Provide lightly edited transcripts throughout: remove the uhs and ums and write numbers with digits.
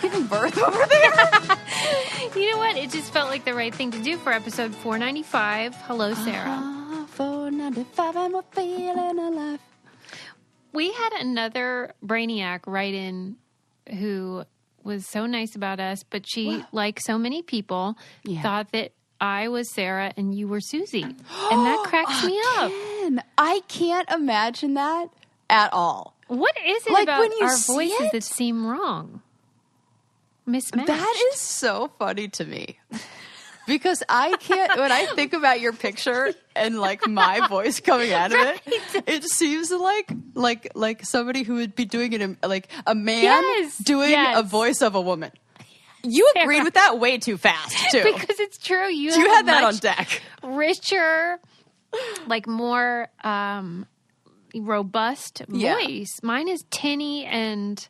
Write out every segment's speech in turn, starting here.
giving birth over there? You know what? It just felt like the right thing to do for episode 495. Hello, Sarah. 495, and we're feeling alive. We had another brainiac write in who was so nice about us, but she, like so many people, thought that I was Sarah and you were Susie. And that cracks me up. I can't imagine that at all. What is it Like, about when you our see voices it? that seem wrong? Mismatched. That is so funny to me. Because I can't, when I think about your picture and like my voice coming out of it, it seems like somebody who would be doing it, like a man doing a voice of a woman. You agreed with that way too fast, too. Because it's true. You had that on deck. Richer, like more robust voice. Mine is tinny and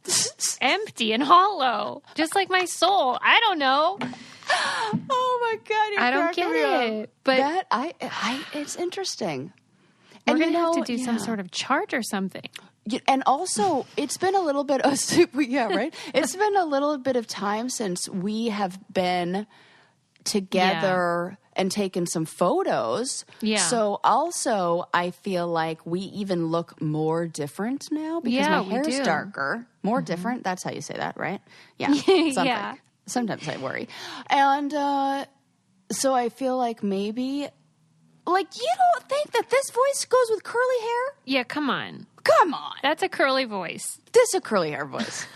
empty and hollow, just like my soul. I don't know. Oh my God! I don't get it. But that it's interesting. We're gonna have to do some sort of chart or something. And also, it's been a little bit of right. It's been a little bit of time since we have been together and taken some photos. Yeah. So also, I feel like we even look more different now because my hair's darker, more different. That's how you say that, right? Yeah. Yeah. Sometimes I worry. And so I feel like maybe, like, you don't think that this voice goes with curly hair? Yeah, come on. Come on. That's a curly voice. This is a curly hair voice.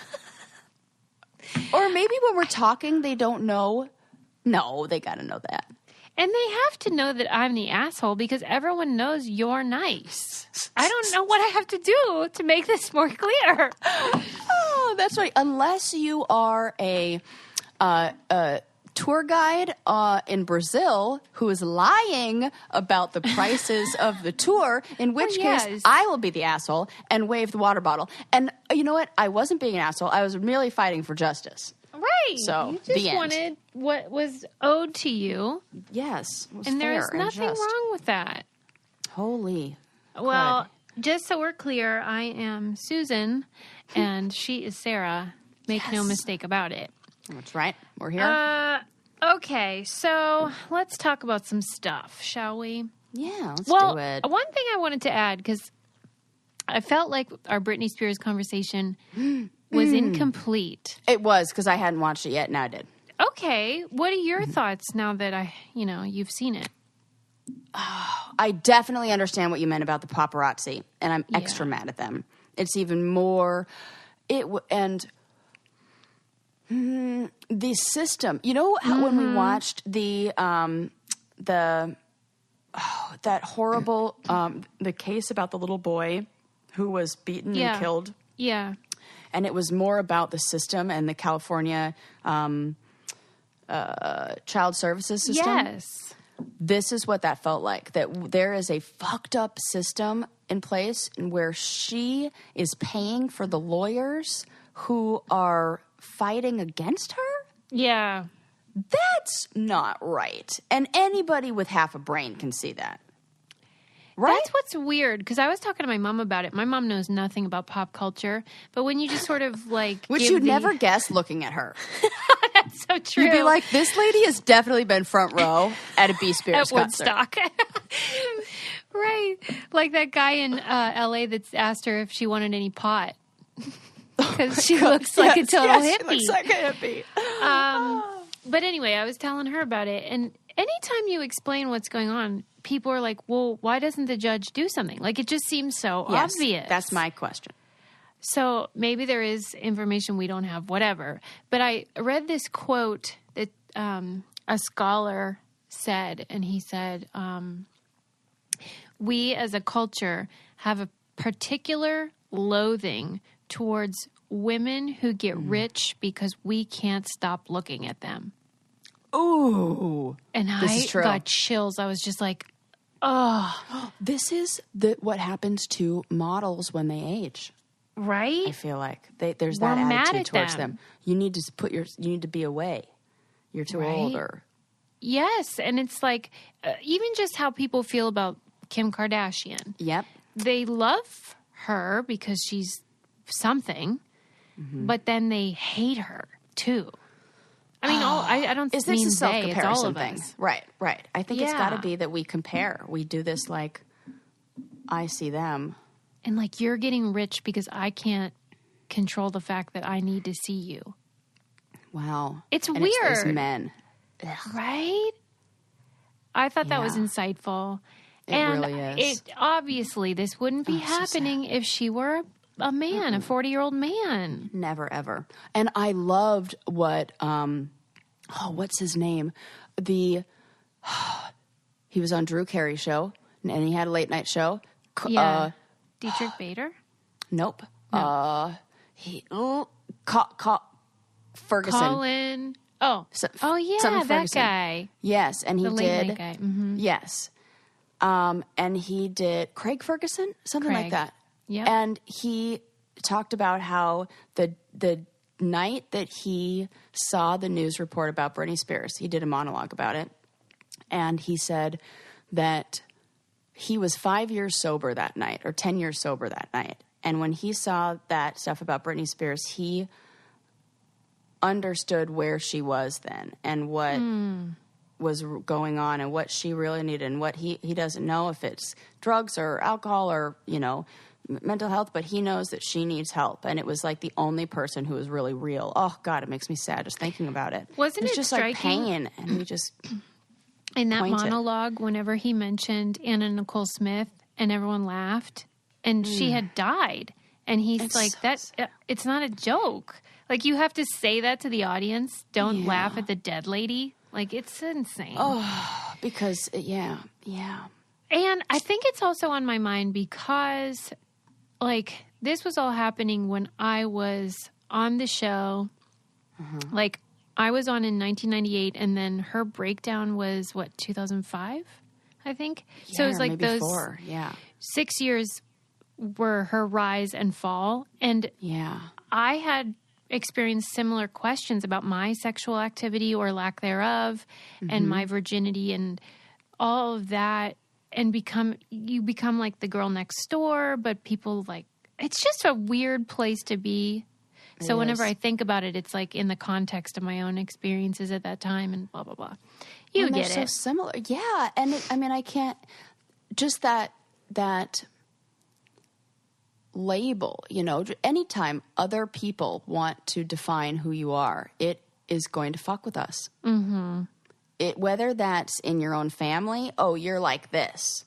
Or maybe when we're talking, they don't know. No, they got to know that. And they have to know that I'm the asshole because everyone knows you're nice. I don't know what I have to do to make this more clear. Oh, that's right. Unless you are a tour guide in Brazil who is lying about the prices of the tour, in which case I will be the asshole and wave the water bottle. And you know what? I wasn't being an asshole. I was merely fighting for justice. Right. So, you just wanted what was owed to you. Yes. And there's nothing wrong with that. Holy. Well, just so we're clear, I am Susan and she is Sarah. Make no mistake about it. That's right. We're here. Okay, so let's talk about some stuff, shall we? Yeah, let's do it. One thing I wanted to add, because I felt like our Britney Spears conversation was incomplete. It was, because I hadn't watched it yet, and I did. Okay, what are your thoughts now that you've seen it? I definitely understand what you meant about the paparazzi, and I'm extra mad at them. It's even more... the system, you know how when we watched that horrible the case about the little boy who was beaten and killed, and it was more about the system and the California child services system. Yes, this is what that felt like. That there is a fucked up system in place where she is paying for the lawyers who are fighting against her? Yeah. That's not right. And anybody with half a brain can see that. Right? That's what's weird, because I was talking to my mom about it. My mom knows nothing about pop culture, but when you just sort of like... Which you'd never guess looking at her. That's so true. You'd be like, this lady has definitely been front row at a B. Spears concert. Woodstock. Right. Like that guy in L.A. that's asked her if she wanted any pot. Because she looks like a total hippie. She looks like a hippie. But anyway, I was telling her about it. And anytime you explain what's going on, people are like, well, why doesn't the judge do something? Like, it just seems so obvious. That's my question. So maybe there is information we don't have, whatever. But I read this quote that a scholar said, and he said, we as a culture have a particular loathing towards women who get rich because we can't stop looking at them. Ooh. And I got chills. I was just like, oh. This is what happens to models when they age. Right? I feel like there's that attitude towards them. You need to you need to be away. You're too old. Yes. And it's like, even just how people feel about Kim Kardashian. Yep. They love her because she's something, but then they hate her too. I mean, I don't Is mean this a they, it's all self-comparison of thing? us. Right. I think it's got to be that we compare. We do this like, I see them. And like, you're getting rich because I can't control the fact that I need to see you. Wow. It's and weird. It's those men. Ugh. Right? I thought that was insightful. It and really is. Obviously, this wouldn't be happening if she were a man, a 40-year-old man. Never, ever. And I loved what, what's his name? He was on Drew Carey's show, and he had a late night show. Dietrich Bader? Nope. No. Ferguson. Colin. Oh, yeah, that Ferguson. guy. Yes, and he the did. late night guy. Mm-hmm. Yes. And he did Craig Ferguson, something like that. Yeah. And he talked about how the night that he saw the news report about Britney Spears, he did a monologue about it. And he said that he was 5 years sober that night, or 10 years sober that night. And when he saw that stuff about Britney Spears, he understood where she was then and what was going on and what she really needed and what he doesn't know if it's drugs or alcohol or, mental health, but he knows that she needs help. And it was like the only person who was really real. Oh, God, it makes me sad just thinking about it. Wasn't it just striking? Like pain, and we just in that pointed. monologue, whenever he mentioned Anna Nicole Smith and everyone laughed and she had died. And he's it's like, it's not a joke. Like, you have to say that to the audience. Don't laugh at the dead lady. Like, it's insane. Oh, because, yeah. And I think it's also on my mind because, like, this was all happening when I was on the show. Mm-hmm. Like, I was on in 1998, and then her breakdown was, 2005, I think? Yeah, so it was like maybe those 4, 6 years were her rise and fall. And I had experienced similar questions about my sexual activity or lack thereof, and my virginity and all of that. And you become like the girl next door, but people like, it's just a weird place to be. So whenever I think about it, it's like in the context of my own experiences at that time and blah, blah, blah. You get it. So similar. Yeah. And I can't, just that label, anytime other people want to define who you are, it is going to fuck with us. Mm-hmm. Whether that's in your own family, oh, you're like this,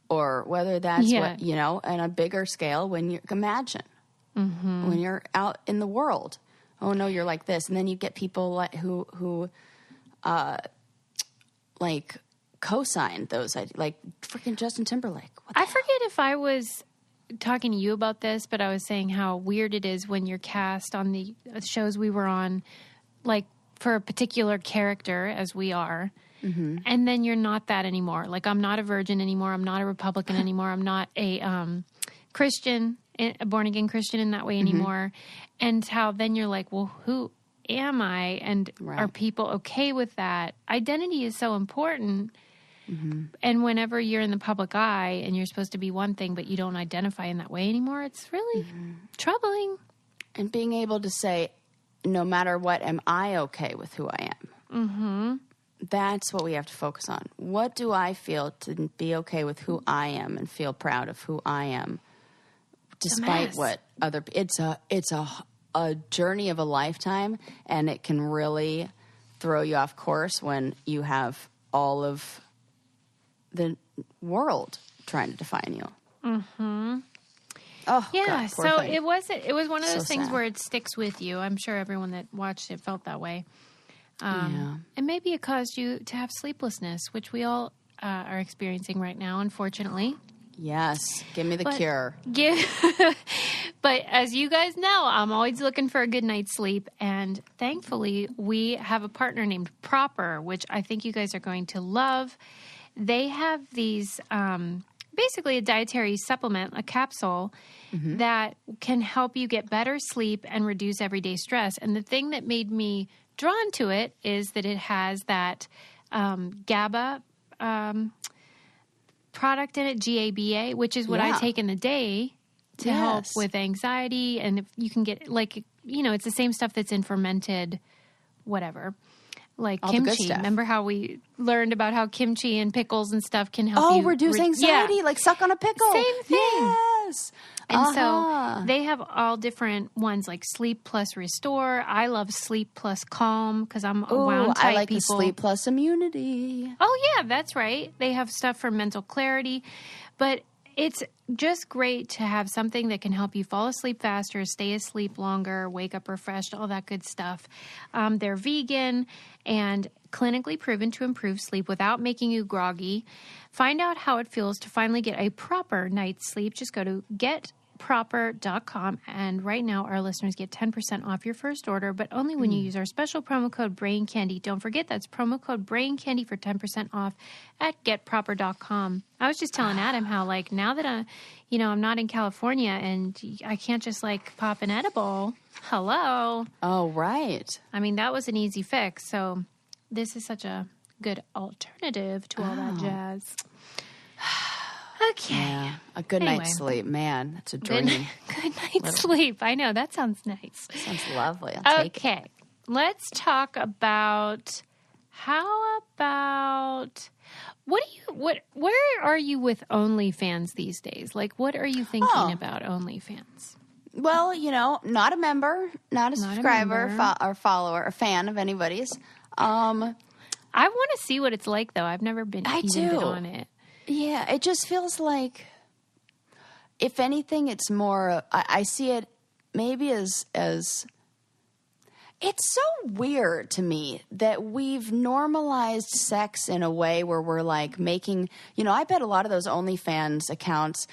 or whether that's what, on a bigger scale, when you imagine when you're out in the world, oh no, you're like this. And then you get people who like co-sign those, like freaking Justin Timberlake. I forget if I was talking to you about this, but I was saying how weird it is when you're cast on the shows we were on, like for a particular character, as we are, and then you're not that anymore. Like, I'm not a virgin anymore. I'm not a Republican anymore. I'm not a Christian, a born-again Christian in that way anymore. And how then you're like, well, who am I? And are people okay with that? Identity is so important. And whenever you're in the public eye and you're supposed to be one thing, but you don't identify in that way anymore, it's really troubling. And being able to say, no matter what, am I okay with who I am? That's what we have to focus on. What do I feel to be okay with who I am and feel proud of who I am, despite what other? It's a journey of a lifetime, and it can really throw you off course when you have all of the world trying to define you. Oh, yeah. God, So thing. it was one of those things sad. where it sticks with you. I'm sure everyone that watched it felt that way. And maybe it caused you to have sleeplessness, which we all are experiencing right now, unfortunately. Yes. Give me the cure. But as you guys know, I'm always looking for a good night's sleep. And thankfully, we have a partner named Proper, which I think you guys are going to love. They have these, basically a dietary supplement, a capsule that can help you get better sleep and reduce everyday stress. And the thing that made me drawn to it is that it has that GABA product in it, GABA, which is what I take in the day to help with anxiety. And if you can get, like, it's the same stuff that's in fermented whatever. Like all kimchi. Remember how we learned about how kimchi and pickles and stuff can help you reduce anxiety, like suck on a pickle. Same thing. Yes. And so they have all different ones, like Sleep Plus Restore. I love Sleep Plus Calm because I'm a wound type I like people. the Sleep Plus Immunity. Oh, yeah, that's right. They have stuff for mental clarity. But it's just great to have something that can help you fall asleep faster, stay asleep longer, wake up refreshed, all that good stuff. They're vegan and clinically proven to improve sleep without making you groggy. Find out how it feels to finally get a proper night's sleep. Just go to getproper.com, and right now our listeners get 10% off your first order, but only when you use our special promo code BrainCandy. Don't forget, that's promo code BrainCandy for 10% off at getproper.com. I was just telling Adam how, like, now that I'm not in California and I can't just, like, pop an edible. Hello. Oh, right. I mean, that was an easy fix, so this is such a good alternative to all that jazz. Okay. Yeah. A good night's sleep. Man, that's a dream. Good night's sleep. I know. That sounds nice. Sounds lovely. I'll take it. Okay. Let's talk about where are you with OnlyFans these days? Like, what are you thinking about OnlyFans? Well, not a member, not a subscriber, or follower, or fan of anybody's. I want to see what it's like, though. I've never been been on it. Yeah, it just feels like, if anything, it's more. I see it maybe as. It's so weird to me that we've normalized sex in a way where we're like making. I bet a lot of those OnlyFans accounts,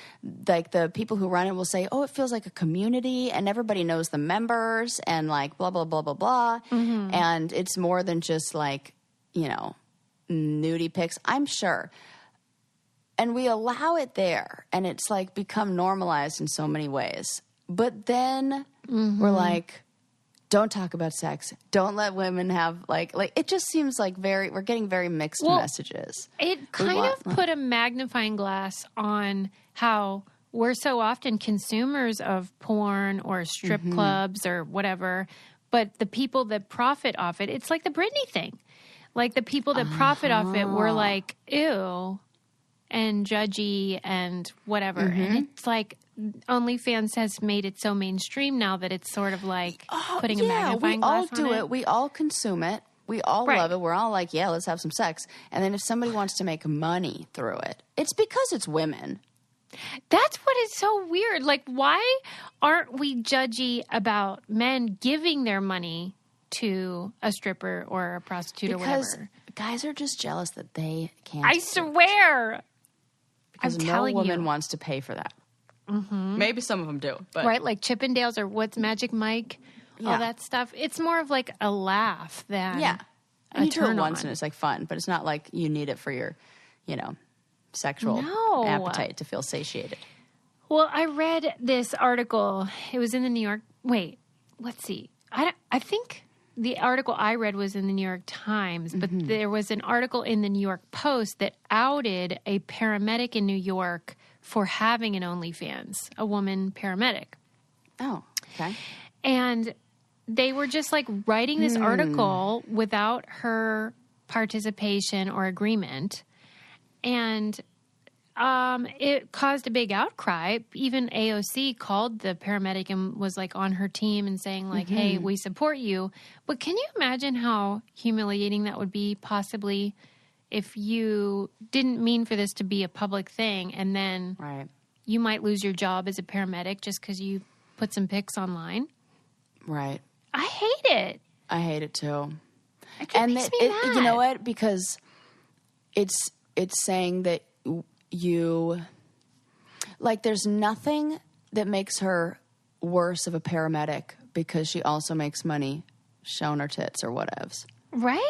like the people who run it, will say, "Oh, it feels like a community, and everybody knows the members, and like blah blah blah blah blah," and it's more than just like nudie pics. I'm sure. And we allow it there, and it's like become normalized in so many ways. But then we're like, don't talk about sex. Don't let women have like it just seems like we're getting very mixed messages. It kind of put a magnifying glass on how we're so often consumers of porn or strip clubs or whatever, but the people that profit off it, it's like the Britney thing. Like the people that profit off it were like, ew, and judgy and whatever. And it's like OnlyFans has made it so mainstream now that it's sort of like putting a magnifying glass on it. We all do it. We all consume it. We all love it. We're all like, yeah, let's have some sex. And then if somebody wants to make money through it, it's because it's women. That's what is so weird. Like, why aren't we judgy about men giving their money to a stripper or a prostitute or whatever? Because guys are just jealous that they can't. I swear. Because no woman wants to pay for that. Maybe some of them do. But. Right, like Chippendales or What's Magic Mike, all that stuff. It's more of like a laugh than and you do it once and it's like fun, but it's not like you need it for your, sexual appetite to feel satiated. Well, I read this article. It was in the New York. Wait, let's see. I think the article I read was in the New York Times, but there was an article in the New York Post that outed a paramedic in New York for having an OnlyFans, a woman paramedic. Oh, okay. And they were just like writing this article without her participation or agreement. And it caused a big outcry. Even AOC called the paramedic and was like on her team and saying like, hey, we support you. But can you imagine how humiliating that would be possibly if you didn't mean for this to be a public thing and then you might lose your job as a paramedic just because you put some pics online? Right. I hate it. I hate it too. It makes me mad. You know what? Because it's saying that you, like, there's nothing that makes her worse of a paramedic because she also makes money showing her tits or whatevs. Right?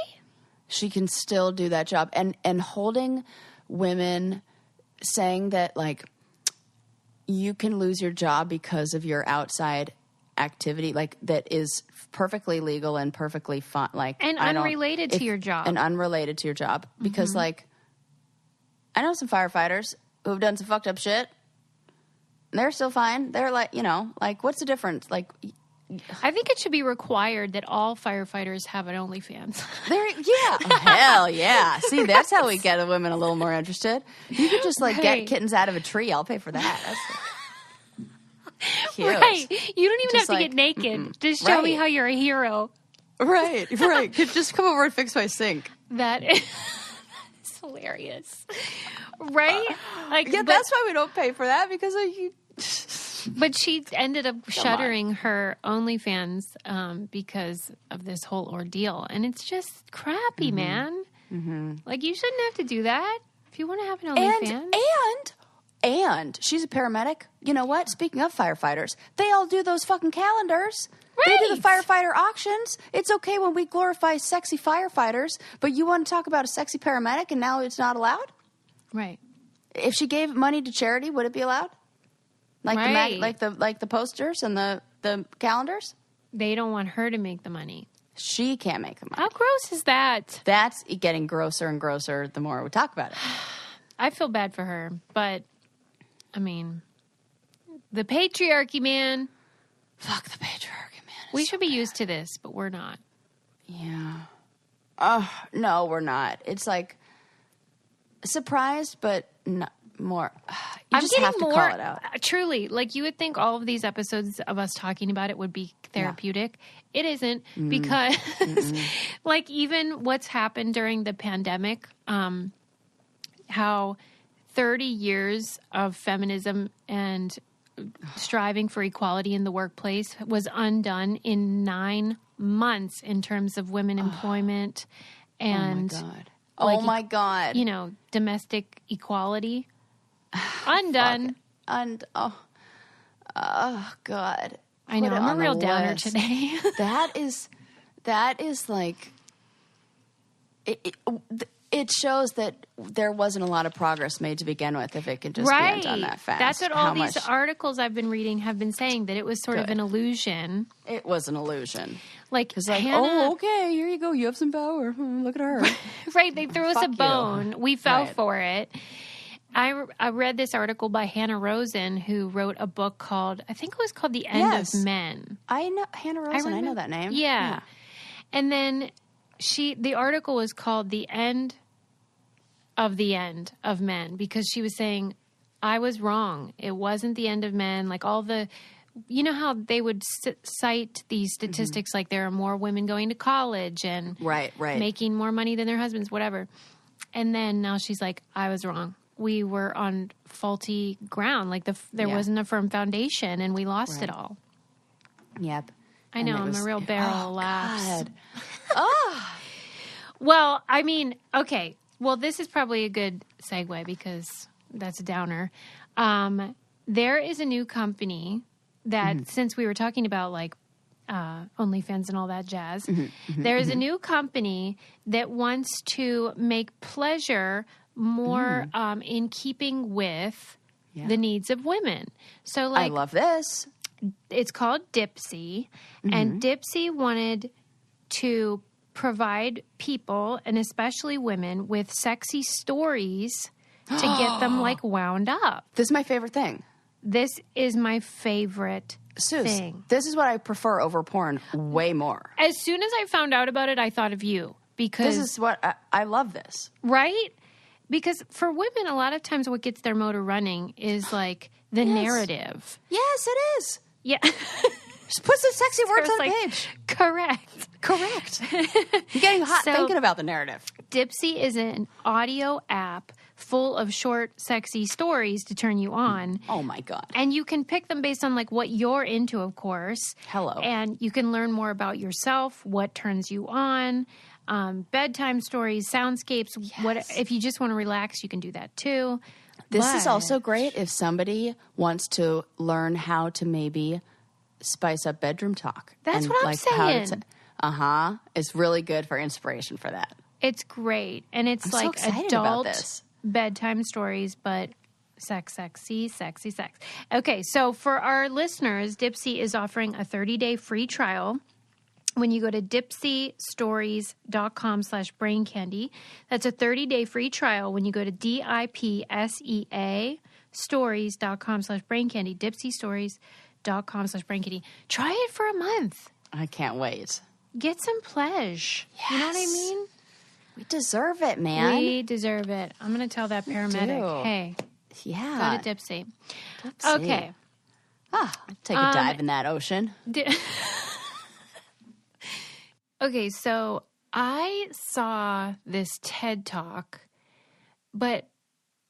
She can still do that job. And holding women, saying that, like, you can lose your job because of your outside activity, like, that is perfectly legal and perfectly fun. Like, and unrelated to your job. And unrelated to your job. Because, like, I know some firefighters who've done some fucked up shit. And they're still fine. They're like, like, what's the difference? Like, I think it should be required that all firefighters have an OnlyFans. Hell yeah. See, that's how we get the women a little more interested. You could just get kittens out of a tree. I'll pay for that. That's cute. Right. You don't even have to get naked. Just show me how you're a hero. Right. Just come over and fix my sink. That is hilarious. Right? That's why we don't pay for that, because But she ended up shuttering her OnlyFans because of this whole ordeal. And it's just crappy, man. Mm-hmm. You shouldn't have to do that if you want to have an OnlyFans. And she's a paramedic. You know what? Speaking of firefighters, they all do those fucking calendars. Right. They do the firefighter auctions. It's okay when we glorify sexy firefighters, but you want to talk about a sexy paramedic and now it's not allowed? Right. If she gave money to charity, would it be allowed? The posters and the calendars? They don't want her to make the money. She can't make the money. How gross is that? That's getting grosser and grosser the more we talk about it. I feel bad for her, but, I mean, the patriarchy, man. Fuck the patriarchy, man. We should be used to this, but we're not. Yeah. No, we're not. It's surprised, but not more. You just have to call it out. Truly, you would think all of these episodes of us talking about it would be therapeutic. Yeah. It isn't, because even what's happened during the pandemic, how 30 years of feminism and striving for equality in the workplace was undone in 9 months in terms of women employment and oh my God. Domestic equality. Undone. Oh God. I know. I'm a real downer today. That is it shows that there wasn't a lot of progress made to begin with, if it could just be undone that fast. That's what all these articles I've been reading have been saying, that it was sort of an illusion. It was an illusion. It's oh, okay, here you go. You have some power. Look at her. Right. They threw us a bone. We fell for it. I read this article by Hannah Rosen, who wrote a book called, I think it was called The End of Men. I know Hannah Rosen. I know that name. Yeah. And then the article was called The End of Men, because she was saying, I was wrong. It wasn't the end of men. All the, how they would cite these statistics, there are more women going to college and making more money than their husbands, whatever. And then now she's like, I was wrong. We were on faulty ground. There wasn't a firm foundation, and we lost it all. Yep. I know. I'm a real barrel of laughs. God. Well, I mean, okay. Well, this is probably a good segue, because that's a downer. There is a new company that, since we were talking about OnlyFans and all that jazz, there is a new company that wants to make pleasure more in keeping with the needs of women. So, I love this. It's called Dipsea, and Dipsea wanted to provide people, and especially women, with sexy stories to get them wound up. This is my favorite thing. This is my favorite thing. This is what I prefer over porn way more. As soon as I found out about it, I thought of you, because this is what I love this. Right? Because for women, a lot of times what gets their motor running is the narrative. Yes, it is. Yeah. Just put some sexy words on the page. Correct. You're getting hot thinking about the narrative. Dipsea is an audio app full of short, sexy stories to turn you on. Oh, my God. And you can pick them based on what you're into, of course. Hello. And you can learn more about yourself, what turns you on, bedtime stories, soundscapes. Yes. If you just want to relax, you can do that too. This is also great if somebody wants to learn how to maybe spice up bedroom talk. That's what I'm saying. It's really good for inspiration for that. It's great. And it's I'm so excited adult about this. Bedtime stories, but sexy. Okay, so for our listeners, Dipsea is offering a 30-day free trial when you go to dipseastories.com/braincandy. That's a 30-day free trial when you go to DIPSEA stories.com/braincandy, patreon.com/brainkitty. Try it for a month. I can't wait. Get some pleasure. Yes. You know what I mean? We deserve it, man. We deserve it. I'm going to tell that paramedic, hey, yeah. go to Dipsy. Okay. Take a dive in that ocean. Okay, so I saw this TED Talk, but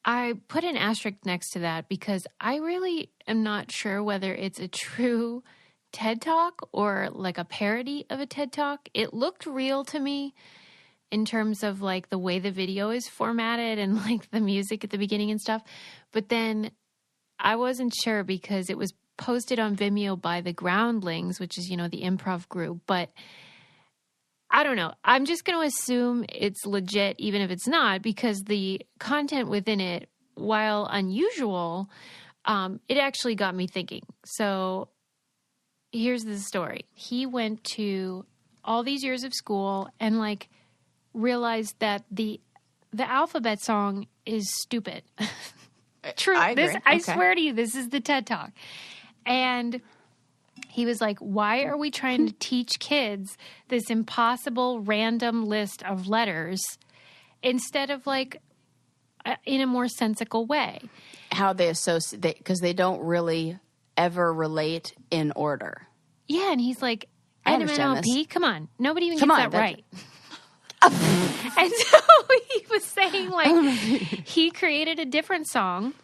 I put an asterisk next to that because I really am not sure whether it's a true TED Talk or like a parody of a TED Talk. It looked real to me in terms of like the way the video is formatted and like the music at the beginning and stuff. But then I wasn't sure because it was posted on Vimeo by the Groundlings, which is, the improv group. But I don't know. I'm just going to assume it's legit, even if it's not, because the content within it, while unusual, it actually got me thinking. So here's the story. He went to all these years of school and like realized that the alphabet song is stupid. True. I agree. I swear to you, this is the TED Talk. And he was like, why are we trying to teach kids this impossible random list of letters instead of like in a more sensical way? How they associate, because they don't really ever relate in order. Yeah, and he's like, I understand NMNLP? Come on. Nobody even Come gets on, that right. And so he was saying like he created a different song,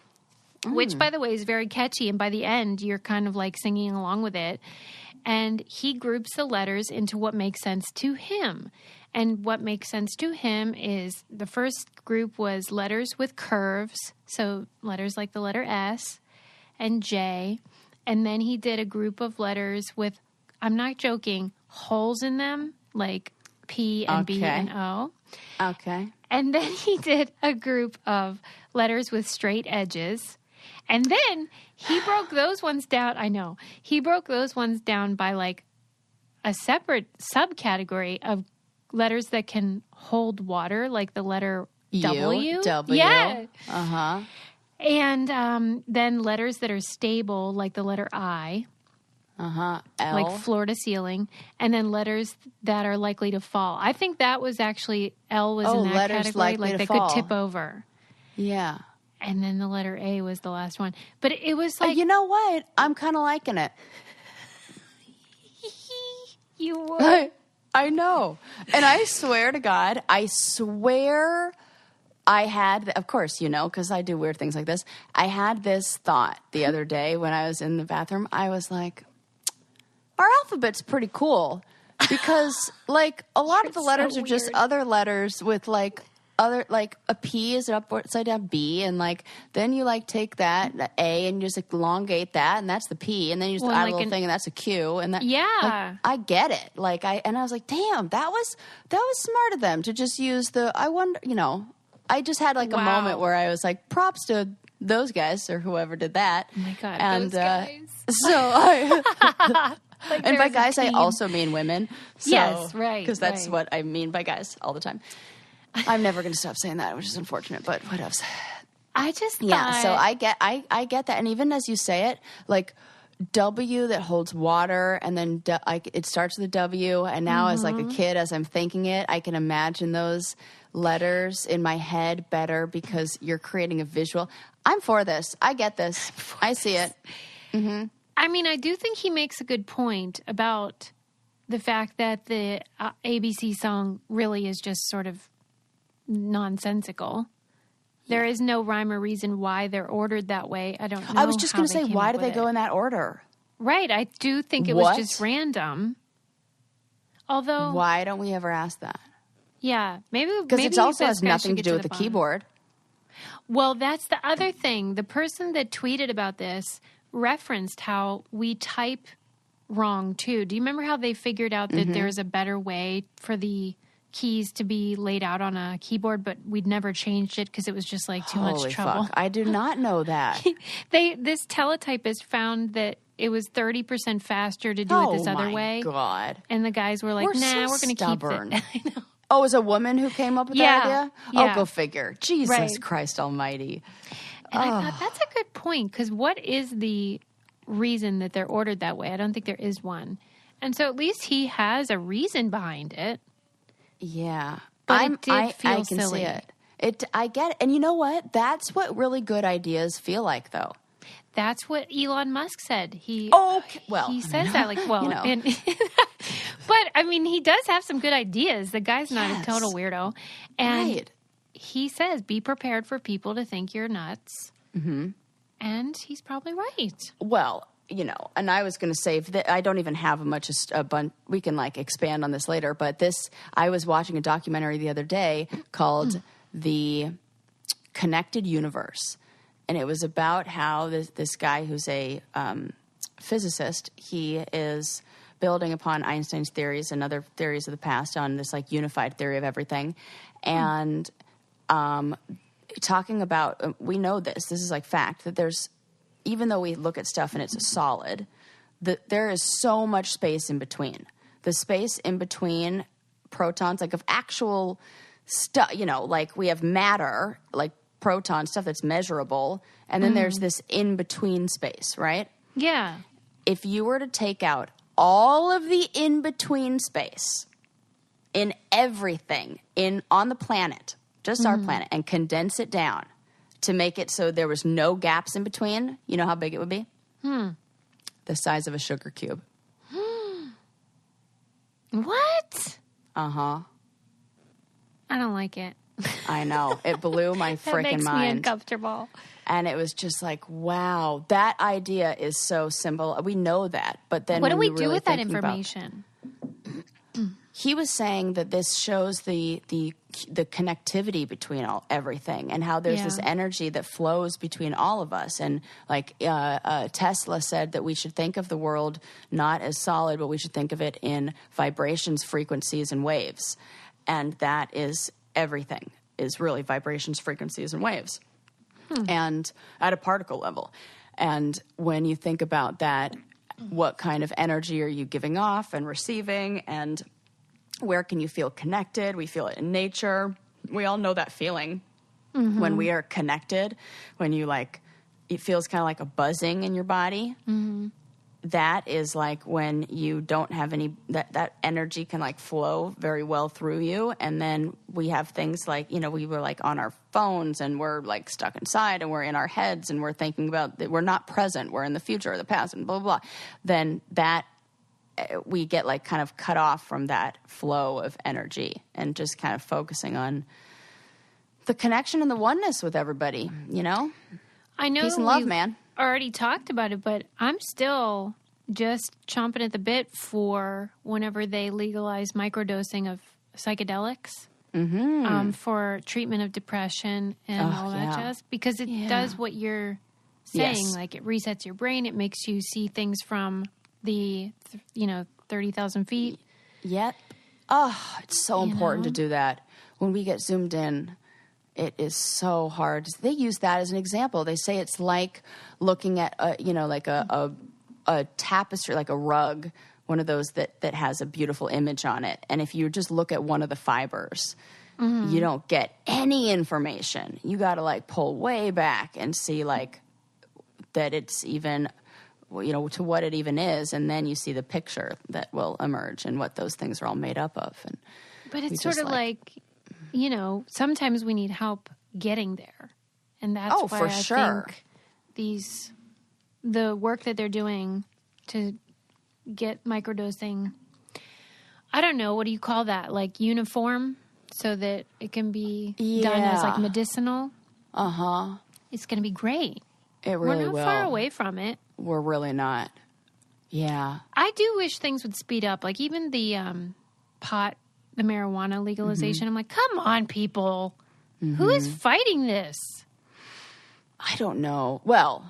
which by the way is very catchy, and by the end you're kind of like singing along with it, and he groups the letters into what makes sense to him. And what makes sense to him is the first group was letters with curves, so letters like the letter S and J, and then he did a group of letters with, I'm not joking, holes in them, like P and B and O. Okay. And then he did a group of letters with straight edges. And then he broke those ones down. I know. He broke those ones down by like a separate subcategory of letters that can hold water, like the letter W. W. Yeah. Uh-huh. And then letters that are stable, like the letter I. Uh-huh. L. Like floor to ceiling. And then letters that are likely to fall. I think that was actually, L was in that category. Like they could tip over. Yeah. And then the letter A was the last one. But it was like... You know what? I'm kind of liking it. You would. I know. And I swear to God, I had, of course, because I do weird things like this. I had this thought the other day when I was in the bathroom. I was like, our alphabet's pretty cool because, like, a lot of the letters are just other letters with, like, a P is an upside down B, and, like, then you, like, take that, the A, and you just like, elongate that, and that's the P, and then you just add a little thing, and that's a Q, and that. Yeah. Like, I get it. Like, I was like, damn, that was smart of them to just use I wonder, I just had like a moment where I was like, props to those guys or whoever did that. Oh my God, and, those guys. So I, like and by guys, I also mean women. So, yes, right. Because that's what I mean by guys all the time. I'm never going to stop saying that, which is unfortunate, but what else? I just thought... Yeah, so I get that. And even as you say it, like W that holds water, and then it starts with a W, and now as like a kid, as I'm thinking it, I can imagine those letters in my head better because you're creating a visual. I'm for this. I get this. I see it. Mm-hmm. I mean, I do think he makes a good point about the fact that the ABC song really is just sort of nonsensical. There is no rhyme or reason why they're ordered that way. I don't know. I was just going to say, why do they go in that order? Right. I do think it was just random. Although... Why don't we ever ask that? Yeah. Maybe because it also has nothing to do with the keyboard. Well, that's the other thing. The person that tweeted about this referenced how we type wrong, too. Do you remember how they figured out that there's a better way for the keys to be laid out on a keyboard, but we'd never changed it because it was just like too much trouble? Fuck. I do not know that. This teletypist found that it was 30% faster to do it this other way. Oh, my God. And the guys were like, we're going to keep it. I know. Oh, it was a woman who came up with that idea? Yeah. Oh, go figure. Jesus Christ almighty. And I thought that's a good point, because what is the reason that they're ordered that way. I don't think there is one. And so at least he has a reason behind it. Yeah. But it did feel I can silly. see it. I get it. And you know what? That's what really good ideas feel like, though. That's what Elon Musk said. He says that like, well, and, but I mean, he does have some good ideas. The guy's not a total weirdo. And he says, be prepared for people to think you're nuts. Mm-hmm. And he's probably right. Well, and I was going to say that I don't even have a bunch. We can expand on this later. But I was watching a documentary the other day called The Connected Universe. And it was about how this guy who's a physicist, he is building upon Einstein's theories and other theories of the past on this unified theory of everything. And talking about, we know this is fact, that there's, even though we look at stuff and it's a solid, there is so much space in between. The space in between protons, of actual stuff, we have matter, proton stuff that's measurable, and then there's this in-between space, right? Yeah. If you were to take out all of the in-between space in everything on the planet, just our planet, and condense it down to make it so there was no gaps in between, you know how big it would be? The size of a sugar cube. What? Uh-huh. I don't like it. I know. It blew my freaking mind. That makes me uncomfortable. And it was just wow, that idea is so simple. We know that. But then what do we really do with that information? He was saying that this shows the connectivity between everything, and how there's this energy that flows between all of us. And Tesla said that we should think of the world not as solid, but we should think of it in vibrations, frequencies, and waves. And that is everything, is really vibrations, frequencies, and waves. And at a particle level. And when you think about that, what kind of energy are you giving off and receiving, and where can you feel connected? We feel it in nature. We all know that feeling when we are connected, when you it feels kind of like a buzzing in your body. That is when you don't have any, that energy can flow very well through you. And then we have things we were on our phones, and we're stuck inside, and we're in our heads, and we're thinking about that we're not present, we're in the future or the past, and blah, blah, blah. Then that we get kind of cut off from that flow of energy, and just kind of focusing on the connection and the oneness with everybody, I know peace and love, man. Already talked about it, but I'm still just chomping at the bit for whenever they legalize microdosing of psychedelics for treatment of depression and all that jazz, because it does what you're saying. It resets your brain. It makes you see things from the 30,000 feet. Yep. Oh, it's so important to do that. When we get zoomed in, it is so hard. They use that as an example. They say it's like looking at a tapestry, like a rug, one of those that has a beautiful image on it. And if you just look at one of the fibers, you don't get any information. You got to pull way back and see that it's even, to what it even is. And then you see the picture that will emerge and what those things are all made up of. But it's sort of sometimes we need help getting there. And that's why I think the work that they're doing to get microdosing, I don't know, what do you call that? Uniform, so that it can be done as medicinal. It's going to be great. It really will. We're not far away from it. We're really not. Yeah. I do wish things would speed up. Even the the marijuana legalization. I'm come on, people. Who is fighting this? I don't know. Well,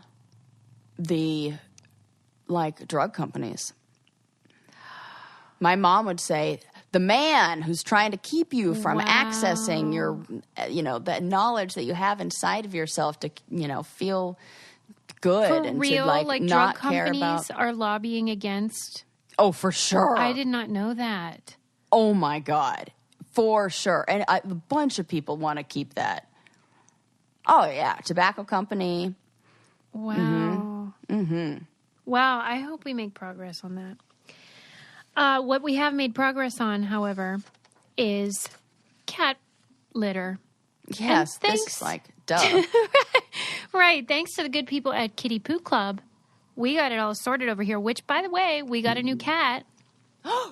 the drug companies. My mom would say, the man who's trying to keep you from accessing your, that knowledge that you have inside of yourself to, feel good. For and real, to not drug care companies about. Are lobbying against. Oh, for sure. I did not know that. Oh my God. For sure. And a bunch of people want to keep that. Oh yeah. Tobacco company. Wow. Wow, I hope we make progress on that. What we have made progress on, however, is cat litter. Yes, this is like, duh. Right. Thanks to the good people at Kitty Poo Club, we got it all sorted over here, which, by the way, we got a new cat.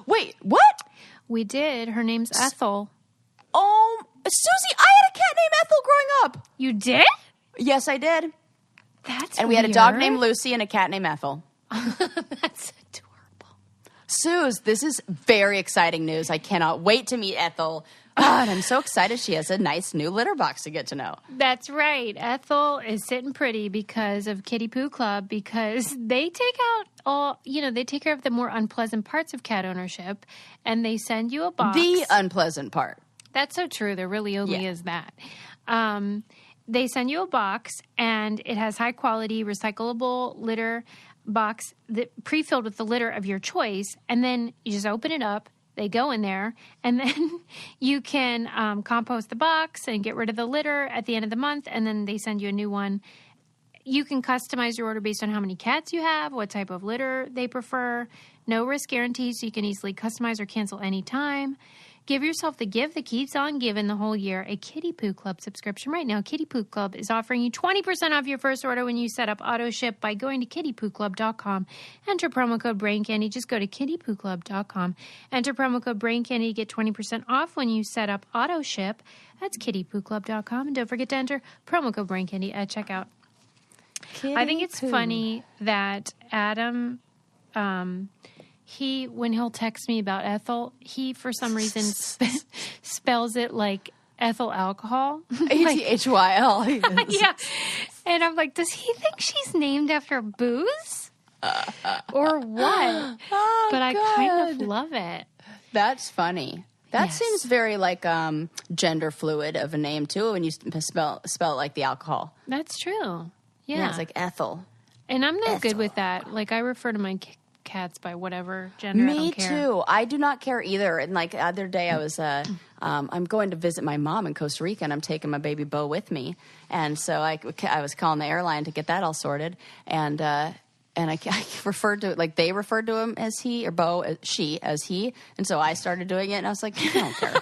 Wait, what? We did. Her name's Ethel. Oh, Susie, I had a cat named Ethel growing up. You did? Yes, I did. That's And we had a dog named Lucy and a cat named Ethel. That's adorable. Suze, this is very exciting news. I cannot wait to meet Ethel. And I'm so excited she has a nice new litter box to get to know. That's right. Ethel is sitting pretty because of Kitty Poo Club, because they take out they take care of the more unpleasant parts of cat ownership, and they send you a box. The unpleasant part. That's so true. There really only is that. They send you a box, and it has high-quality, recyclable litter box that pre-filled with the litter of your choice, and then you just open it up. They go in there, and then you can compost the box and get rid of the litter at the end of the month, and then they send you a new one. You can customize your order based on how many cats you have, what type of litter they prefer. No risk guarantee, so you can easily customize or cancel anytime. Give yourself the gift that keeps on giving the whole year, a Kitty Poo Club subscription. Right now, Kitty Poo Club is offering you 20% off your first order when you set up auto ship by going to kittypooclub.com. Enter promo code BrainCandy. Just go to kittypooclub.com. Enter promo code BrainCandy to get 20% off when you set up auto ship. That's kittypooclub.com. And don't forget to enter promo code BrainCandy at checkout. I think it's funny that Adam... when he'll text me about Ethel, he, for some reason, spells it like ethyl alcohol. ATHYL. Yeah. And I'm like, does he think she's named after booze? Or what? Oh, but I kind of love it. That's funny. That seems very like gender fluid of a name, too, when you spell it like the alcohol. That's true. Yeah. It's like Ethel. And I'm not good with that. Like, I refer to my cats by whatever gender. Me I don't care. too. I do not care either. And like the other day, I was I'm going to visit my mom in Costa Rica, and I'm taking my baby Bo with me. And so I was calling the airline to get that all sorted, and I referred to like they referred to him as he, or Bo she as he, and so I started doing it, and I was like, I don't care.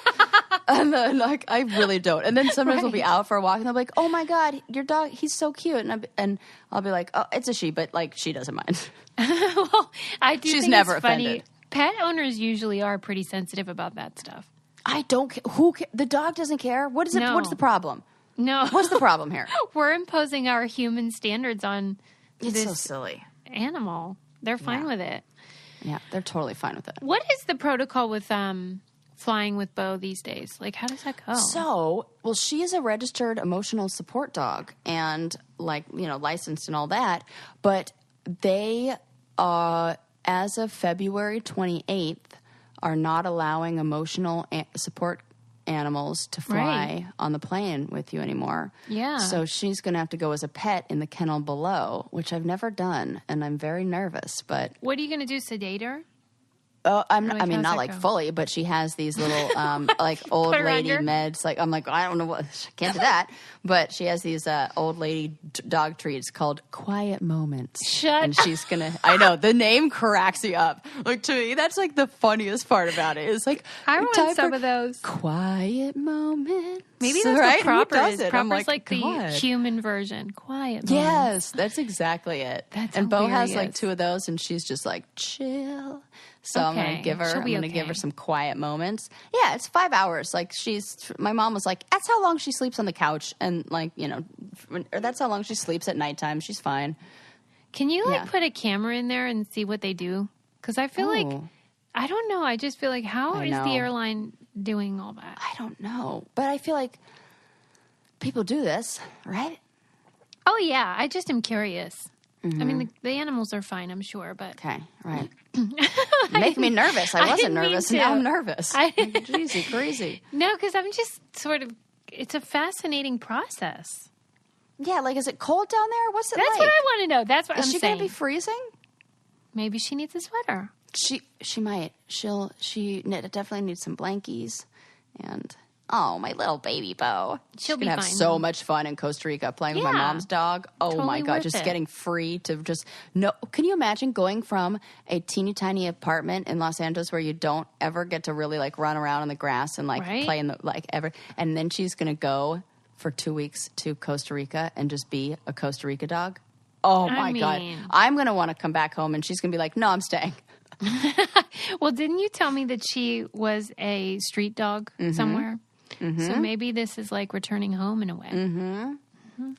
And then, like, I really don't. And then sometimes we'll be out for a walk, and they'll be like, "Oh my God, your dog, he's so cute." And I'll be like, "Oh, it's a she," but like she doesn't mind. Well, I do. She's think never it's funny. offended. Pet owners usually are pretty sensitive about that stuff. I don't care. The dog doesn't care. What is it? No. What's the problem? No, What's the problem here? We're imposing our human standards on It's this so silly. animal. They're fine with it. Yeah, they're totally fine with it. What is the protocol with flying with Bo these days? Like, how does that go? So, well, she is a registered emotional support dog and, like, licensed and all that. But they, as of February 28th, are not allowing emotional support animals to fly on the plane with you anymore. Yeah. So she's going to have to go as a pet in the kennel below, which I've never done, and I'm very nervous. But what are you going to do? Sedate her? I mean, not like fully, but she has these little, like old lady meds. Like, I'm like, I don't know what, I can't do that. But she has these old lady dog treats called Quiet Moments. And she's going to, I know, the name cracks me up. Like, to me, that's like the funniest part about it. It's like, I want some of those. Quiet Moments. Maybe that's what proper is. Proper's like the human version. Quiet Moments. Yes, that's exactly it. That's and hilarious. Bo has like 2 of those, and she's just like, chill. So I'm going to give her some quiet moments. Yeah, it's 5 hours. Like my mom was like, that's how long she sleeps on the couch. And like, or that's how long she sleeps at nighttime. She's fine. Can you put a camera in there and see what they do? Because I feel like, I don't know. I just feel like, how is the airline doing all that? I don't know. But I feel like people do this, right? Oh yeah. I just am curious. Mm-hmm. I mean, the animals are fine, I'm sure, but... Okay, right. Make me nervous. I wasn't nervous, and now I'm nervous. Jeez, crazy. No, because I'm just sort of... It's a fascinating process. Yeah, like, is it cold down there? What's it like? That's what I want to know. That's what I'm saying. Is she going to be freezing? Maybe she needs a sweater. She might. She definitely needs some blankies, and oh, my little baby Bo. She'll be fine, have so much fun in Costa Rica playing with my mom's dog. Oh, totally my God. Just getting free to just no. Can you imagine going from a teeny tiny apartment in Los Angeles where you don't ever get to really like run around in the grass and like play in the like ever. And then she's going to go for 2 weeks to Costa Rica and just be a Costa Rica dog. Oh, my God. I'm going to want to come back home and she's going to be like, no, I'm staying. Well, didn't you tell me that she was a street dog somewhere? Mm-hmm. So maybe this is like returning home in a way. Mm-hmm.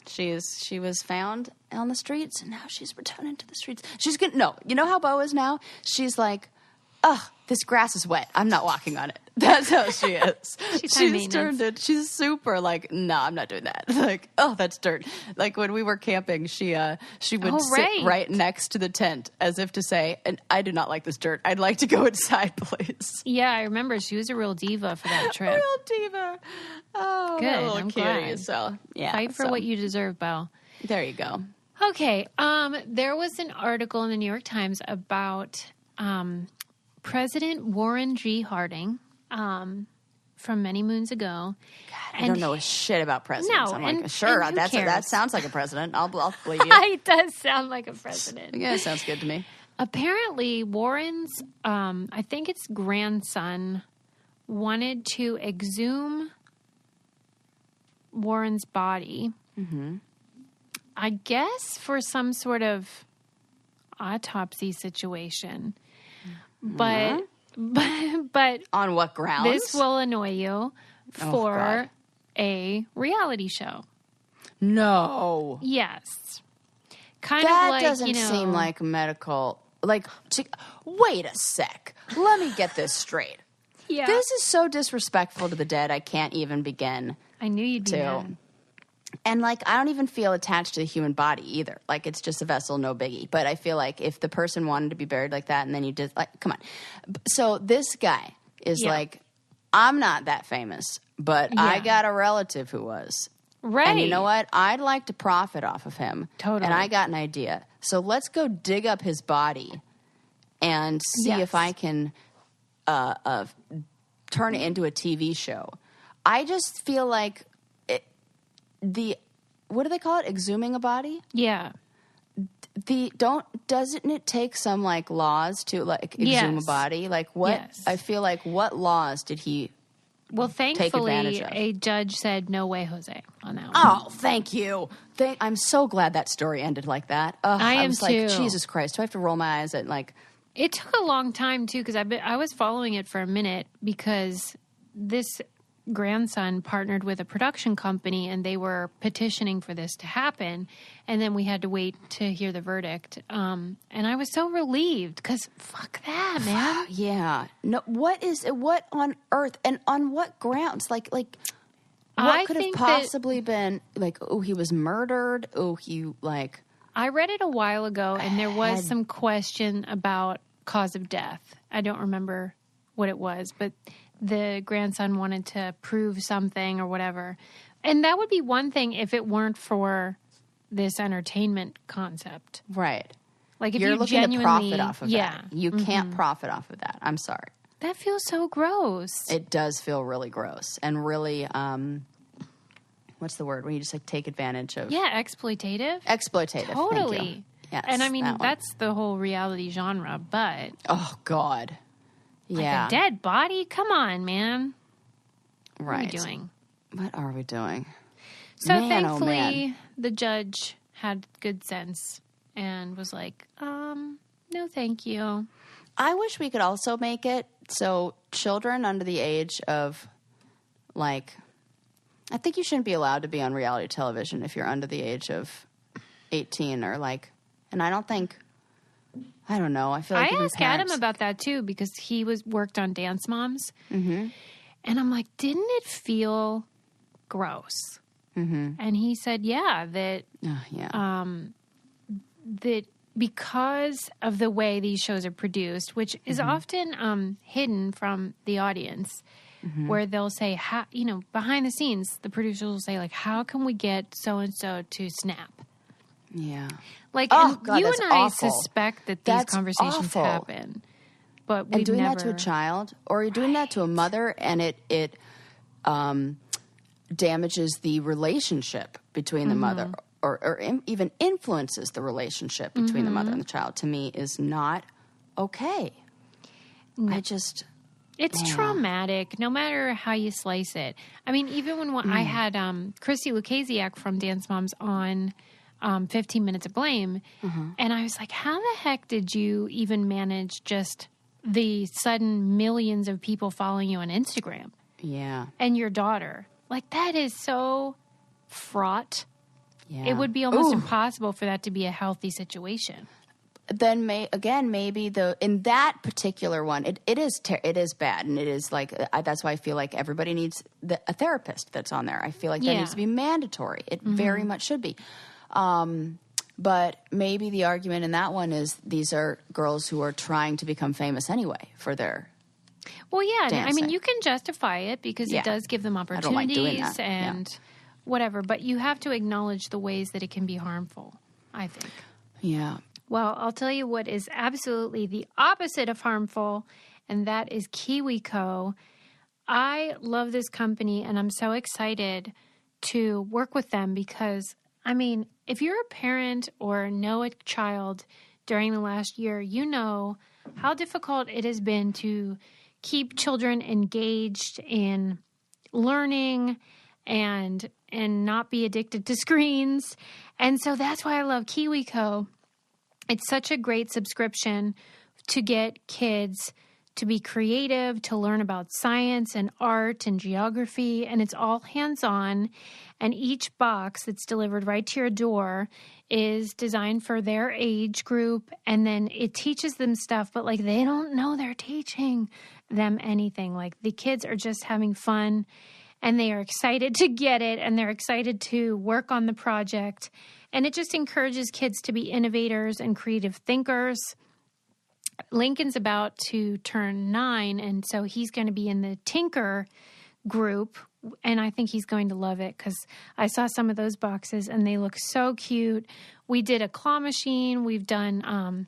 She was found on the streets and now she's returning to the streets. She's going to, no, you know how Bo is now? She's like, oh, this grass is wet. I'm not walking on it. That's how she is. She's turned it. She's super like, no, I'm not doing that. Like, oh, that's dirt. Like when we were camping, she would sit right next to the tent as if to say, and I do not like this dirt. I'd like to go inside, please. Yeah, I remember she was a real diva for that trip. Real diva. Oh, good. I'm glad. So yeah, fight for what you deserve, Bo. There you go. Okay. There was an article in the New York Times about President Warren G. Harding. From many moons ago. God, I don't know a shit about presidents. No, I'm like, sure, that sounds like a president. I'll believe you. It does sound like a president. Yeah, it sounds good to me. Apparently, Warren's, I think it's grandson, wanted to exhume Warren's body. Mm-hmm. I guess for some sort of autopsy situation. But... But on what grounds? This will annoy you for a reality show. No. Yes. That doesn't seem like medical. Like, wait a sec. Let me get this straight. Yeah. This is so disrespectful to the dead. I can't even begin. I knew you'd be mad. And, like, I don't even feel attached to the human body either. Like, it's just a vessel, no biggie. But I feel like if the person wanted to be buried like that and then you did, like, come on. So this guy is like, I'm not that famous, but I got a relative who was. Right. And you know what? I'd like to profit off of him. Totally. And I got an idea. So let's go dig up his body and see if I can turn it into a TV show. I just feel like... what do they call it? Exhuming a body? Yeah. Doesn't it take some like laws to like exhume a body? Like what? Yes. I feel like what laws did he take advantage of? A judge said no way, Jose, on that one. Oh, thank you. I'm so glad that story ended like that. I was too. Like, Jesus Christ, do I have to roll my eyes at like? It took a long time too because I was following it for a minute because this grandson partnered with a production company and they were petitioning for this to happen, and then we had to wait to hear the verdict, and I was so relieved because fuck that, man. Yeah, no, what on earth and on what grounds? Like what could have possibly been like, oh, he was murdered, I read it a while ago and there was some question about cause of death. I don't remember what it was, but the grandson wanted to prove something or whatever. And that would be one thing if it weren't for this entertainment concept. Right. Like if you're looking to profit off of that. You mm-hmm. can't profit off of that. I'm sorry. That feels so gross. It does feel really gross and really, what's the word? When you just like take advantage of. Yeah, exploitative. Exploitative. Totally. Thank you. Yes, and I mean, that's the whole reality genre, but. Oh, God. Yeah. Like a dead body? Come on, man. Right. What are we doing? What are we doing? So thankfully, the judge had good sense and was like, no, thank you. I wish we could also make it so children under the age of, like, I think you shouldn't be allowed to be on reality television if you're under the age of 18 or, like, and I don't think... I don't know. I feel like I asked Adam about that too because he worked on Dance Moms, mm-hmm. and I'm like, didn't it feel gross? Mm-hmm. And he said, yeah, that because of the way these shows are produced, which is mm-hmm. often hidden from the audience, mm-hmm. where they'll say, behind the scenes, the producers will say, like, how can we get so and so to snap? Yeah. Like, God, you and I awful. suspect that these conversations happen, but we've doing never... that to a child, or you're doing that to a mother, and it damages the relationship between the mother or even influences the relationship between the mother and the child, to me is not okay. It's traumatic, no matter how you slice it. I mean, even when I had Christy Lukasiak from Dance Moms on 15 Minutes of Blame, and I was like, how the heck did you even manage just the sudden millions of people following you on Instagram? Yeah. And your daughter. Like, that is so fraught. Yeah. It would be almost impossible for that to be a healthy situation. Then maybe in that particular one, it is bad, and it is like that's why I feel like everybody needs a therapist that's on there. I feel like that needs to be mandatory. It very much should be. But maybe the argument in that one is these are girls who are trying to become famous anyway for their dancing. I mean, you can justify it because it does give them opportunities I don't like doing that. And whatever, but you have to acknowledge the ways that it can be harmful, I think. Yeah. Well, I'll tell you what is absolutely the opposite of harmful, and that is KiwiCo. I love this company, and I'm so excited to work with them because, I mean, if you're a parent or know a child during the last year, you know how difficult it has been to keep children engaged in learning and not be addicted to screens. And so that's why I love KiwiCo. It's such a great subscription to get kids to be creative, to learn about science and art and geography, and it's all hands-on. And each box that's delivered right to your door is designed for their age group, and then it teaches them stuff, but like they don't know they're teaching them anything. Like the kids are just having fun, and they are excited to get it, and they're excited to work on the project. And it just encourages kids to be innovators and creative thinkers. Lincoln's about to turn 9, and so he's going to be in the Tinker group, and I think he's going to love it because I saw some of those boxes, and they look so cute. We did a claw machine. We've done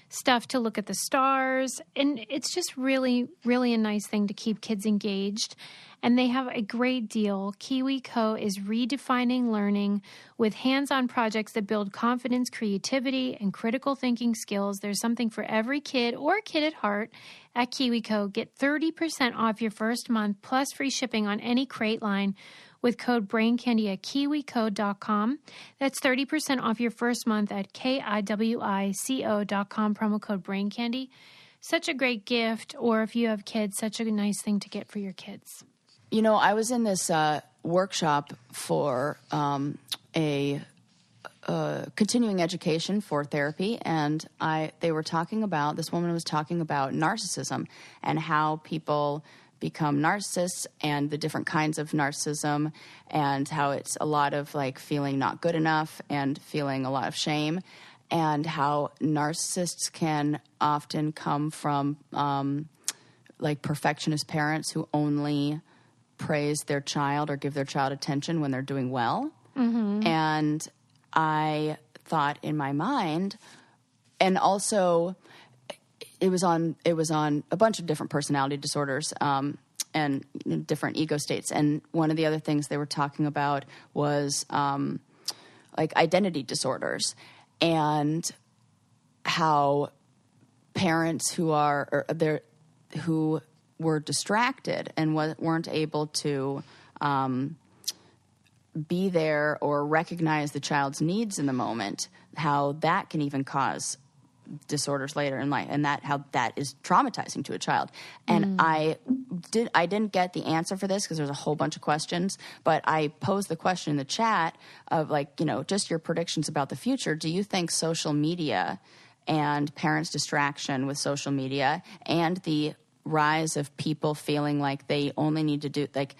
stuff to look at the stars, and it's just really, really a nice thing to keep kids engaged. And they have a great deal. KiwiCo is redefining learning with hands-on projects that build confidence, creativity, and critical thinking skills. There's something for every kid or kid at heart at KiwiCo. Get 30% off your first month plus free shipping on any crate line with code BRAINCANDY at kiwico.com. That's 30% off your first month at kiwico.com, promo code BRAINCANDY. Such a great gift, or if you have kids, such a nice thing to get for your kids. You know, I was in this workshop for a continuing education for therapy, and they were talking about, this woman was talking about narcissism and how people become narcissists and the different kinds of narcissism, and how it's a lot of like feeling not good enough and feeling a lot of shame, and how narcissists can often come from like perfectionist parents who only praise their child or give their child attention when they're doing well. And I thought in my mind, and also it was on a bunch of different personality disorders and different ego states. And one of the other things they were talking about was like identity disorders, and how parents who were distracted and weren't able to be there or recognize the child's needs in the moment, how that can even cause disorders later in life, and how that is traumatizing to a child. And I didn't get the answer for this because there's a whole bunch of questions, but I posed the question in the chat of like, just your predictions about the future. Do you think social media and parents' distraction with social media and the rise of people feeling like they only need to do, like,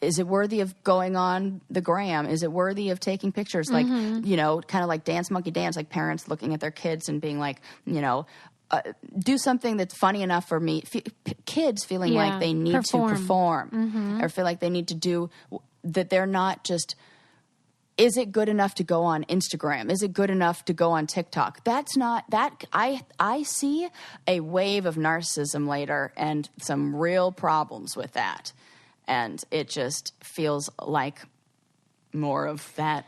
is it worthy of going on the gram? Is it worthy of taking pictures? Like, kind of like Dance Monkey Dance, like parents looking at their kids and being like, do something that's funny enough for me. Kids feeling like they need to perform or feel like they need to do, that they're not just, is it good enough to go on Instagram? Is it good enough to go on TikTok? That's not that. I see a wave of narcissism later and some real problems with that. and it just feels like more of that.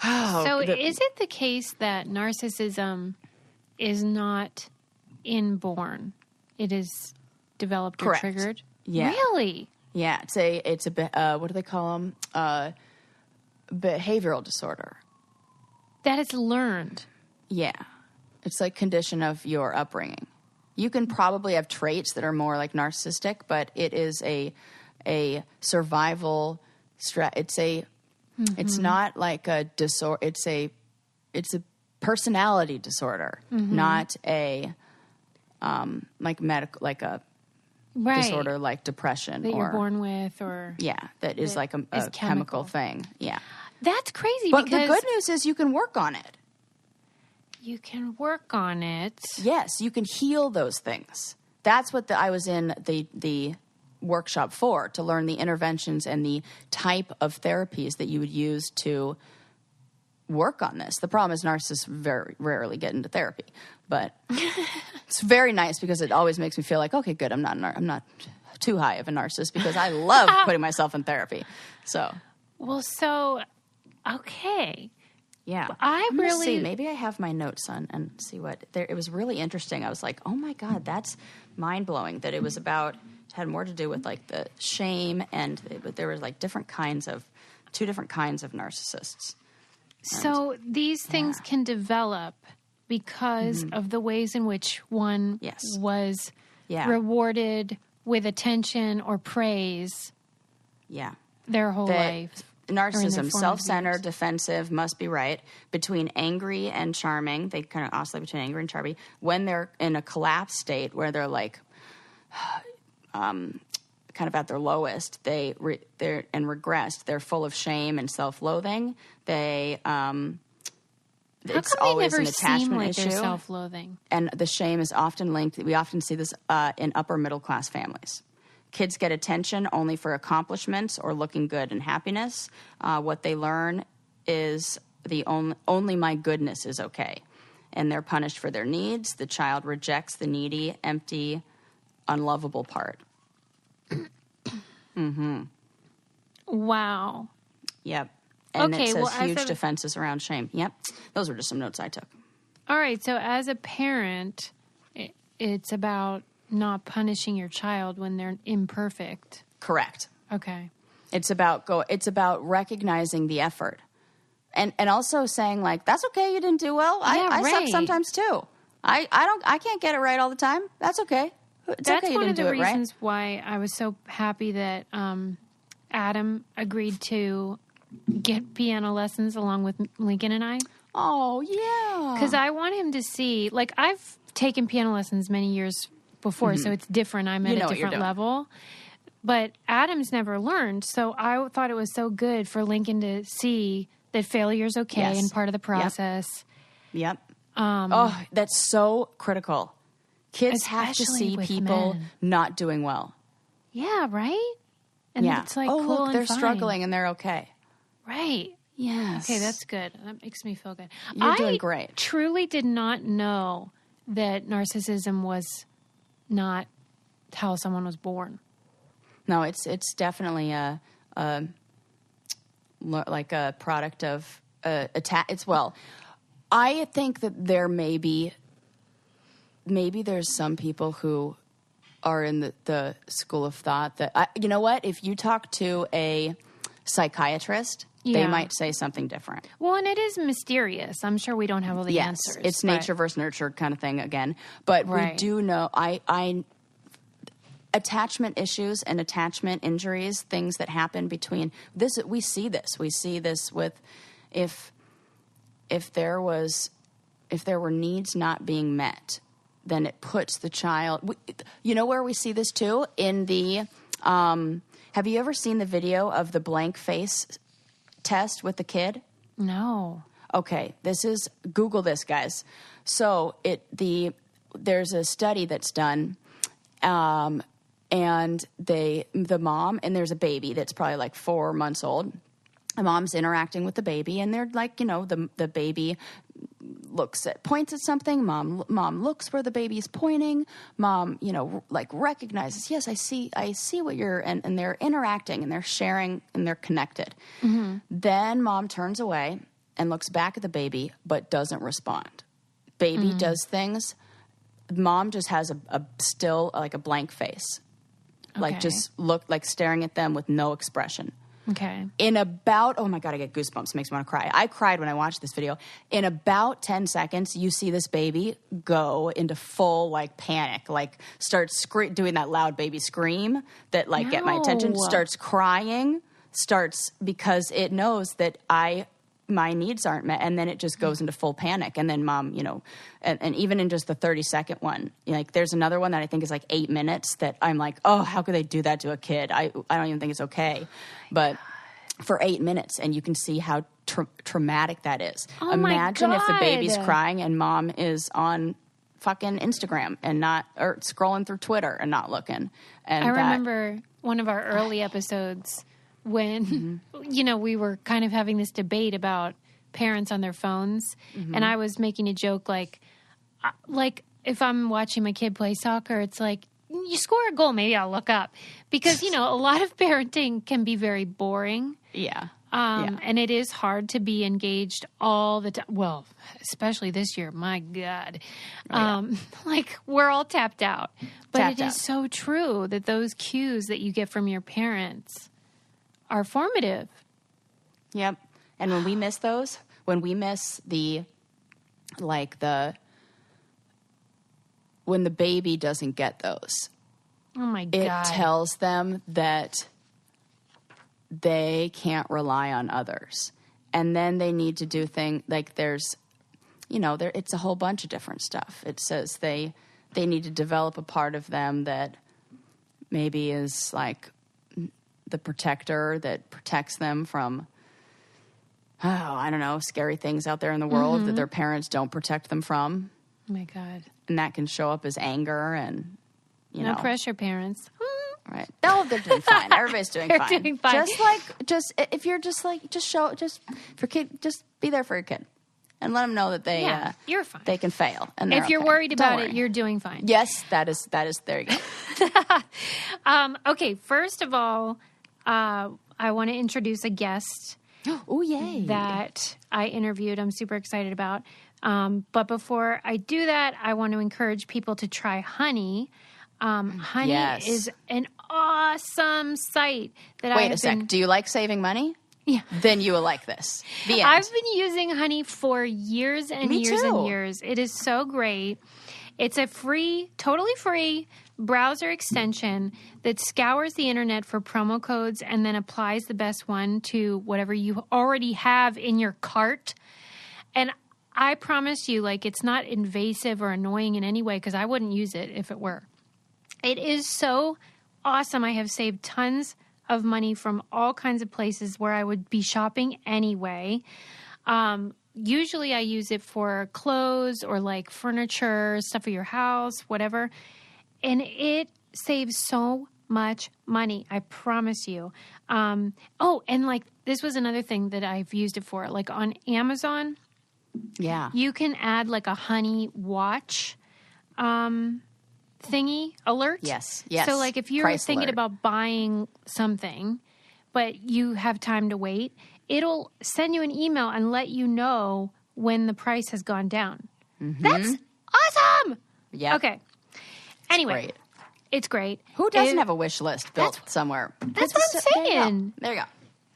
So is it the case that narcissism is not inborn? It is developed or Correct. triggered? Yeah. Really? Yeah, it's a what do they call them? Behavioral disorder. That it's learned. Yeah. It's like condition of your upbringing. You can probably have traits that are more like narcissistic, but it is a survival it's not like a disorder. It's a personality disorder, not a like medical, like a disorder like depression that you're born with, or that is like a chemical thing. Yeah, that's crazy. But because the good news is you can work on it. You can work on it. Yes, you can heal those things. That's what I was in the workshop for, to learn the interventions and the type of therapies that you would use to work on this. The problem is narcissists very rarely get into therapy, but it's very nice because it always makes me feel like, okay, good, I'm not too high of a narcissist, because I love putting myself in therapy. So, okay. Yeah. I'm really see. Maybe I have my notes on and see what there. It was really interesting. I was like, oh my God, that's mind blowing that it was about, it had more to do with like the shame, and there was like two different kinds of narcissists. So these things can develop because of the ways in which one was rewarded with attention or praise their whole life. Narcissism, self-centered, defensive, must be right, between angry and charming. They kind of oscillate between angry and charming. When they're in a collapse state where they're like kind of at their lowest, they're regressed. They're full of shame and self-loathing. It's always an attachment issue. They're self-loathing? And the shame is often linked. We often see this in upper middle class families. Kids get attention only for accomplishments or looking good and happiness. What they learn is only my goodness is okay. And they're punished for their needs. The child rejects the needy, empty, unlovable part. Wow. Yep. And it says huge defenses around shame. Yep. Those were just some notes I took. All right. So as a parent, it's about not punishing your child when they're imperfect. Correct. Okay. It's about recognizing the effort. And also saying, like, that's okay, you didn't do well. I suck sometimes too. I can't get it right all the time. That's okay. That's okay, one of the reasons why I was so happy that Adam agreed to get piano lessons along with Lincoln and I. Oh, yeah. Because I want him to see, like, I've taken piano lessons many years before, so it's different. I'm at a different level. But Adam's never learned, so I thought it was so good for Lincoln to see that failure's okay and part of the process. Yep. That's so critical. Kids have to see people not doing well. Yeah, right? And it's like, cool, look, they're fine. struggling and they're okay. Right. Yes. Okay, that's good. That makes me feel good. You're doing great. I truly did not know that narcissism was not how someone was born. No, it's definitely a product of attack. I think that there maybe there's some people who are in the school of thought that, you know what, if you talk to a psychiatrist, they might say something different. Well, and it is mysterious. I'm sure we don't have all the answers. It's nature versus nurture kind of thing again. But we do know, attachment issues and attachment injuries, things that happen between this. We see this with if there were needs not being met, then it puts the child. You know where we see this too? In the have you ever seen the video of the blank face test with the kid? No. Okay, Google this, guys. So there's a study that's done. And the mom, and there's a baby that's probably like 4 months old. The mom's interacting with the baby, and they're like, the baby points at something. Mom looks where the baby's pointing. Mom, like recognizes, yes, I see what you're, and they're interacting and they're sharing and they're connected. Mm-hmm. Then mom turns away and looks back at the baby, but doesn't respond. Baby does things. Mom just has a still, like a blank face. Okay. Like just like staring at them with no expression. Okay. In about, oh my God, I get goosebumps. It makes me want to cry. I cried when I watched this video. In about 10 seconds, you see this baby go into full like panic, like starts doing that loud baby scream that like get my attention, starts crying, because it knows that my needs aren't met, and then it just goes into full panic. And then mom, and even in just the 30-second one, like there's another one that I think is like 8 minutes that I'm like, oh, how could they do that to a kid? I don't even think it's okay. But for 8 minutes, and you can see how traumatic that is. Oh Imagine if the baby's crying and mom is on fucking Instagram or scrolling through Twitter and not looking. And I remember one of our early episodes when, we were kind of having this debate about parents on their phones. Mm-hmm. And I was making a joke like if I'm watching my kid play soccer, it's like, you score a goal, maybe I'll look up. Because, a lot of parenting can be very boring. Yeah. And it is hard to be engaged all the time. Well, especially this year, my God. Like, we're all tapped out. But it is so true that those cues that you get from your parents are formative. Yep. And when we miss those, when the baby doesn't get those. Oh my God. It tells them that they can't rely on others. And then they need to do things like there's, it's a whole bunch of different stuff. It says they need to develop a part of them that maybe is like the protector that protects them from, I don't know, scary things out there in the world that their parents don't protect them from. Oh my God. And that can show up as anger and, No pressure, parents. Right. No, they're doing fine. Everybody's doing fine. Doing fine. If you're just be there for your kid and let them know that you're fine. They can fail. And if you're worried about it, you're doing fine. Yes, that is, there you go. Okay. First of all, I want to introduce a guest. Oh, yay. That I interviewed. I'm super excited about. But before I do that, I want to encourage people to try Honey. Honey is an awesome site that Wait a sec. Do you like saving money? Yeah. Then you will like this. The end. I've been using Honey for years and years and years. It is so great. It's a totally free browser extension that scours the internet for promo codes and then applies the best one to whatever you already have in your cart. And I promise you, it's not invasive or annoying in any way because I wouldn't use it if it were. It is so awesome. I have saved tons of money from all kinds of places where I would be shopping anyway. Usually I use it for clothes or furniture, stuff for your house, whatever. And it saves so much money. I promise you. This was another thing that I've used it for. On Amazon, you can add a Honey watch thingy alert. Yes. So if you're thinking about buying something, but you have time to wait, it'll send you an email and let you know when the price has gone down. Mm-hmm. That's awesome. Yeah. Okay. Anyway, it's great. Who doesn't have a wish list built somewhere? That's what I'm saying. There you go.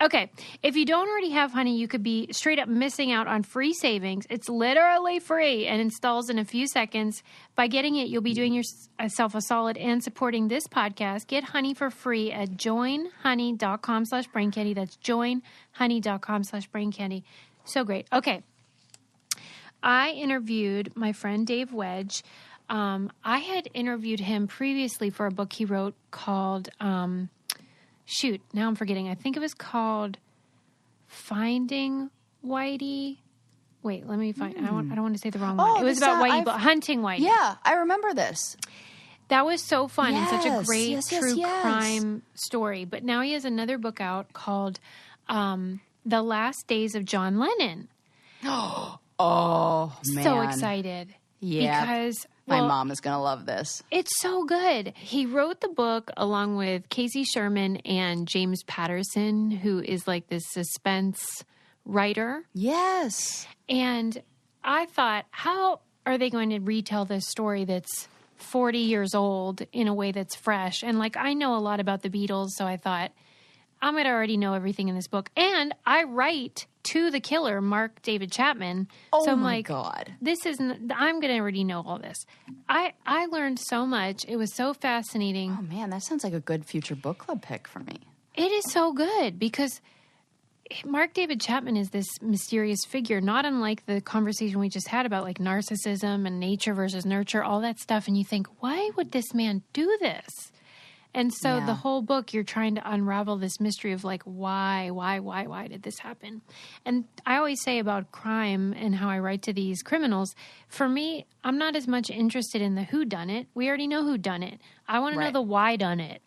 Okay. If you don't already have Honey, you could be straight up missing out on free savings. It's literally free and installs in a few seconds. By getting it, you'll be doing yourself a solid and supporting this podcast. Get Honey for free at joinhoney.com/braincandy. That's joinhoney.com/braincandy. So great. Okay. I interviewed my friend Dave Wedge. I had interviewed him previously for a book he wrote called... now I'm forgetting. I think it was called Finding Whitey. Wait, let me find. I don't want to say the wrong one. It was about Whitey, but Hunting Whitey. Yeah, I remember this. That was so fun and such a great true crime story. But now he has another book out called The Last Days of John Lennon. Oh, man. So excited. Yeah. Because my mom is going to love this. It's so good. He wrote the book along with Casey Sherman and James Patterson, who is like this suspense writer. Yes. And I thought, how are they going to retell this story that's 40 years old in a way that's fresh? And like, I know a lot about the Beatles, so I thought, I'm going to already know everything in this book. And I write to the killer, Mark David Chapman. Oh, so I'm my like, God. This isn't, I'm going to already know all this. I learned so much. It was so fascinating. Oh, man, that sounds like a good future book club pick for me. It is so good because Mark David Chapman is this mysterious figure, not unlike the conversation we just had about like narcissism and nature versus nurture, all that stuff. And you think, why would this man do this? And so the whole book, you're trying to unravel this mystery of like, why did this happen? And I always say about crime and how I write to these criminals, for me, I'm not as much interested in the who done it. We already know who done it. I want to know the why done it.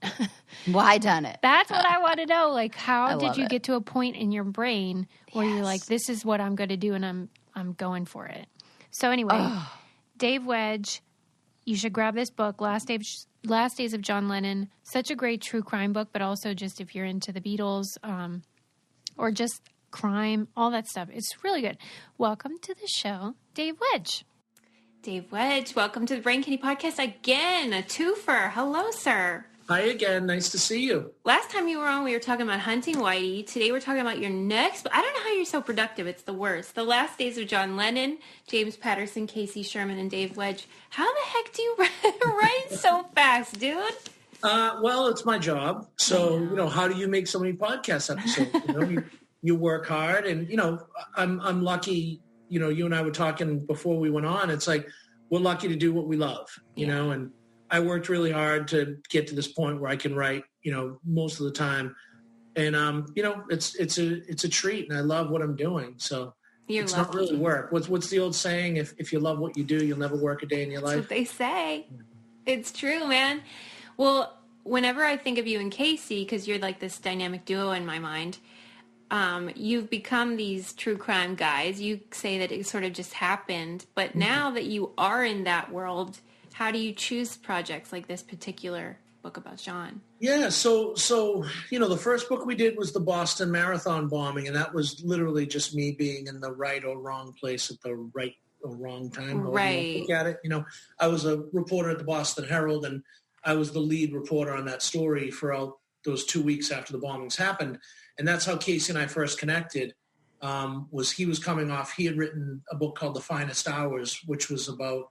Why done it? That's what I want to know. Like, how did you get to a point in your brain where you're like, this is what I'm going to do and I'm going for it. So anyway, Dave Wedge, you should grab this book, Last Days of John Lennon. Such a great true crime book, but also just if you're into the Beatles or just crime, all that stuff. It's really good. Welcome to the show, Dave Wedge. Dave Wedge, welcome to the Brain Candy Podcast again. A twofer. Hello, sir. Hi again. Nice to see you. Last time you were on, we were talking about hunting Whitey. Today we're talking about your next. I don't know how you're so productive. It's the worst. The Last Days of John Lennon, James Patterson, Casey Sherman, and Dave Wedge. How the heck do you write so fast, dude? Well, it's my job. So, how do you make so many podcast episodes? You work hard, and I'm lucky. You and I were talking before we went on. It's like we're lucky to do what we love. And I worked really hard to get to this point where I can write, most of the time. And, it's a treat, and I love what I'm doing. So it's not really work. What's the old saying? If you love what you do, you'll never work a day in your life. That's what they say. It's true, man. Well, whenever I think of you and Casey, because you're like this dynamic duo in my mind, you've become these true crime guys. You say that it sort of just happened. But now that you are in that world, how do you choose projects like this particular book about John? Yeah, so the first book we did was the Boston Marathon bombing, and that was literally just me being in the right or wrong place at the right or wrong time. Right. Look at it. I was a reporter at the Boston Herald, and I was the lead reporter on that story for all those 2 weeks after the bombings happened, and that's how Casey and I first connected. He was coming off. He had written a book called The Finest Hours, which was about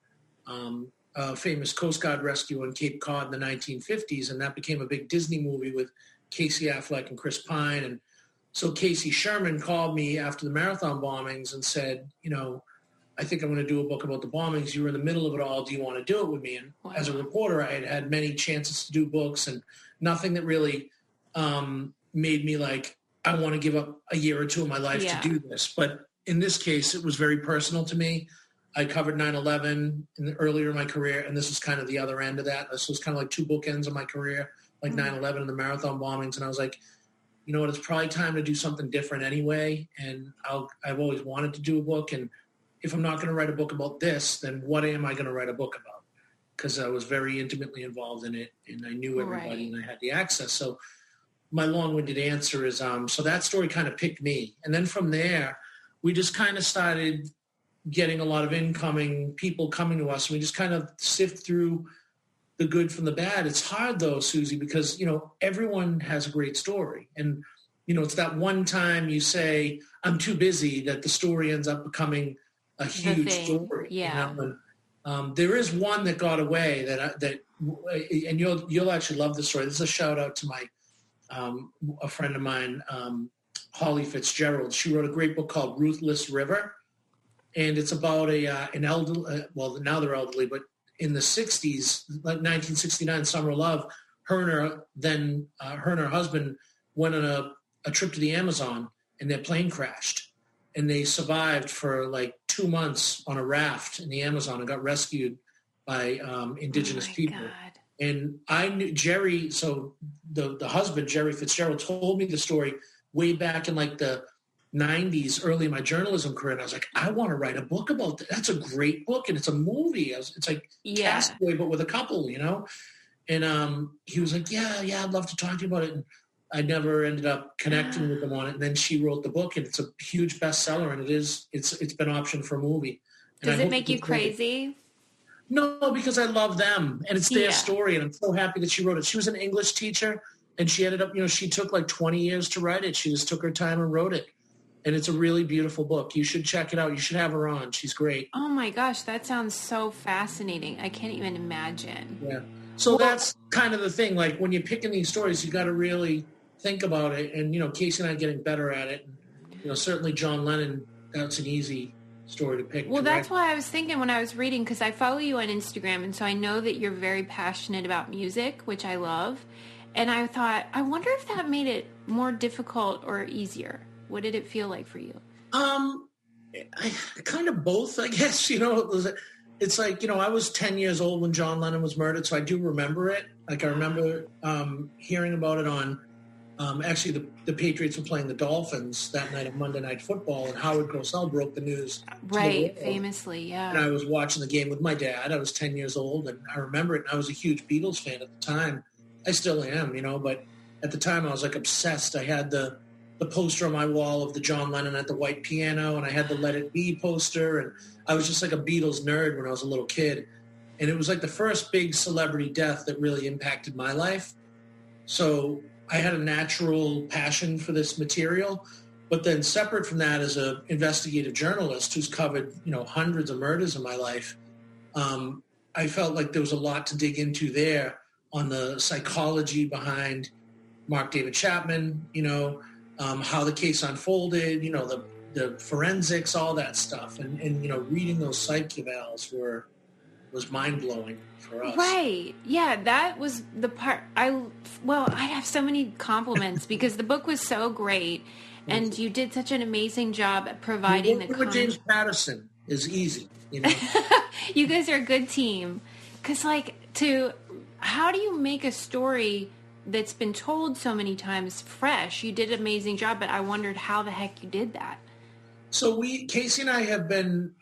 a famous Coast Guard rescue on Cape Cod in the 1950s, and that became a big Disney movie with Casey Affleck and Chris Pine. And so Casey Sherman called me after the marathon bombings and said, I think I'm going to do a book about the bombings. You were in the middle of it all. Do you want to do it with me? And as a reporter, I had had many chances to do books, and nothing that really made me like, I want to give up a year or two of my life to do this. But in this case, it was very personal to me. I covered 9/11 earlier in my career, and this was kind of the other end of that. This was kind of like two bookends of my career, like 9/11 and the marathon bombings. And I was like, you know what, it's probably time to do something different anyway. And I've always wanted to do a book. And if I'm not going to write a book about this, then what am I going to write a book about? Because I was very intimately involved in it, and I knew everybody, and I had the access. So my long-winded answer is, so that story kind of picked me. And then from there, we just kind of started getting a lot of incoming people coming to us. And we just kind of sift through the good from the bad. It's hard though, Susie, because, everyone has a great story. And, it's that one time you say, I'm too busy, that the story ends up becoming a huge story. Yeah. And, there is one that got away and you'll actually love the story. This is a shout out to my, a friend of mine, Holly Fitzgerald. She wrote a great book called Ruthless River. And it's about an elderly, well, now they're elderly, but in the 60s, like 1969, Summer of Love, her and her husband went on a trip to the Amazon, and their plane crashed. And they survived for like 2 months on a raft in the Amazon and got rescued by indigenous people. God. And I knew Jerry, so the husband, Jerry Fitzgerald, told me the story way back in like the 90s, early in my journalism career. And I was like, I want to write a book about that. That's a great book. And it's a movie. It's like Castaway, but with a couple, you know? And he was like, yeah, I'd love to talk to you about it. And I never ended up connecting with them on it. And then she wrote the book, and it's a huge bestseller, and it's been optioned for a movie. And Does it make you crazy? No, because I love them, and it's their story, and I'm so happy that she wrote it. She was an English teacher, and she ended up, she took like 20 years to write it. She just took her time and wrote it. And it's a really beautiful book. You should check it out. You should have her on. She's great. Oh my gosh, that sounds so fascinating. I can't even imagine. Yeah. So that's kind of the thing. Like when you're picking these stories, you got to really think about it. And, Casey and I are getting better at it. And, certainly John Lennon, that's an easy story to pick. Well, that's why I was thinking when I was reading, because I follow you on Instagram. And so I know that you're very passionate about music, which I love. And I thought, I wonder if that made it more difficult or easier. What did it feel like for you? Kind of both, I guess. It's like, I was 10 years old when John Lennon was murdered, so I do remember it. Like I remember hearing about it on, actually the Patriots were playing the Dolphins that night of Monday Night Football, and Howard Cosell broke the news. Right, famously, yeah. And I was watching the game with my dad. I was 10 years old, and I remember it. And I was a huge Beatles fan at the time. I still am, but at the time I was like obsessed. I had the poster on my wall of the John Lennon at the white piano, and I had the Let It Be poster, and I was just like a Beatles nerd when I was a little kid. And it was like the first big celebrity death that really impacted my life. So I had a natural passion for this material. But then separate from that, as an investigative journalist who's covered, hundreds of murders in my life, I felt like there was a lot to dig into there on the psychology behind Mark David Chapman, how the case unfolded, the forensics, all that stuff. And reading those psych evals was mind-blowing for us. Right. Yeah, that was the part. I have so many compliments because the book was so great, and you did such an amazing job at providing the content. James Patterson is easy, You guys are a good team. Because, how do you make a story that's been told so many times fresh? You did an amazing job, but I wondered how the heck you did that. So Casey and I have been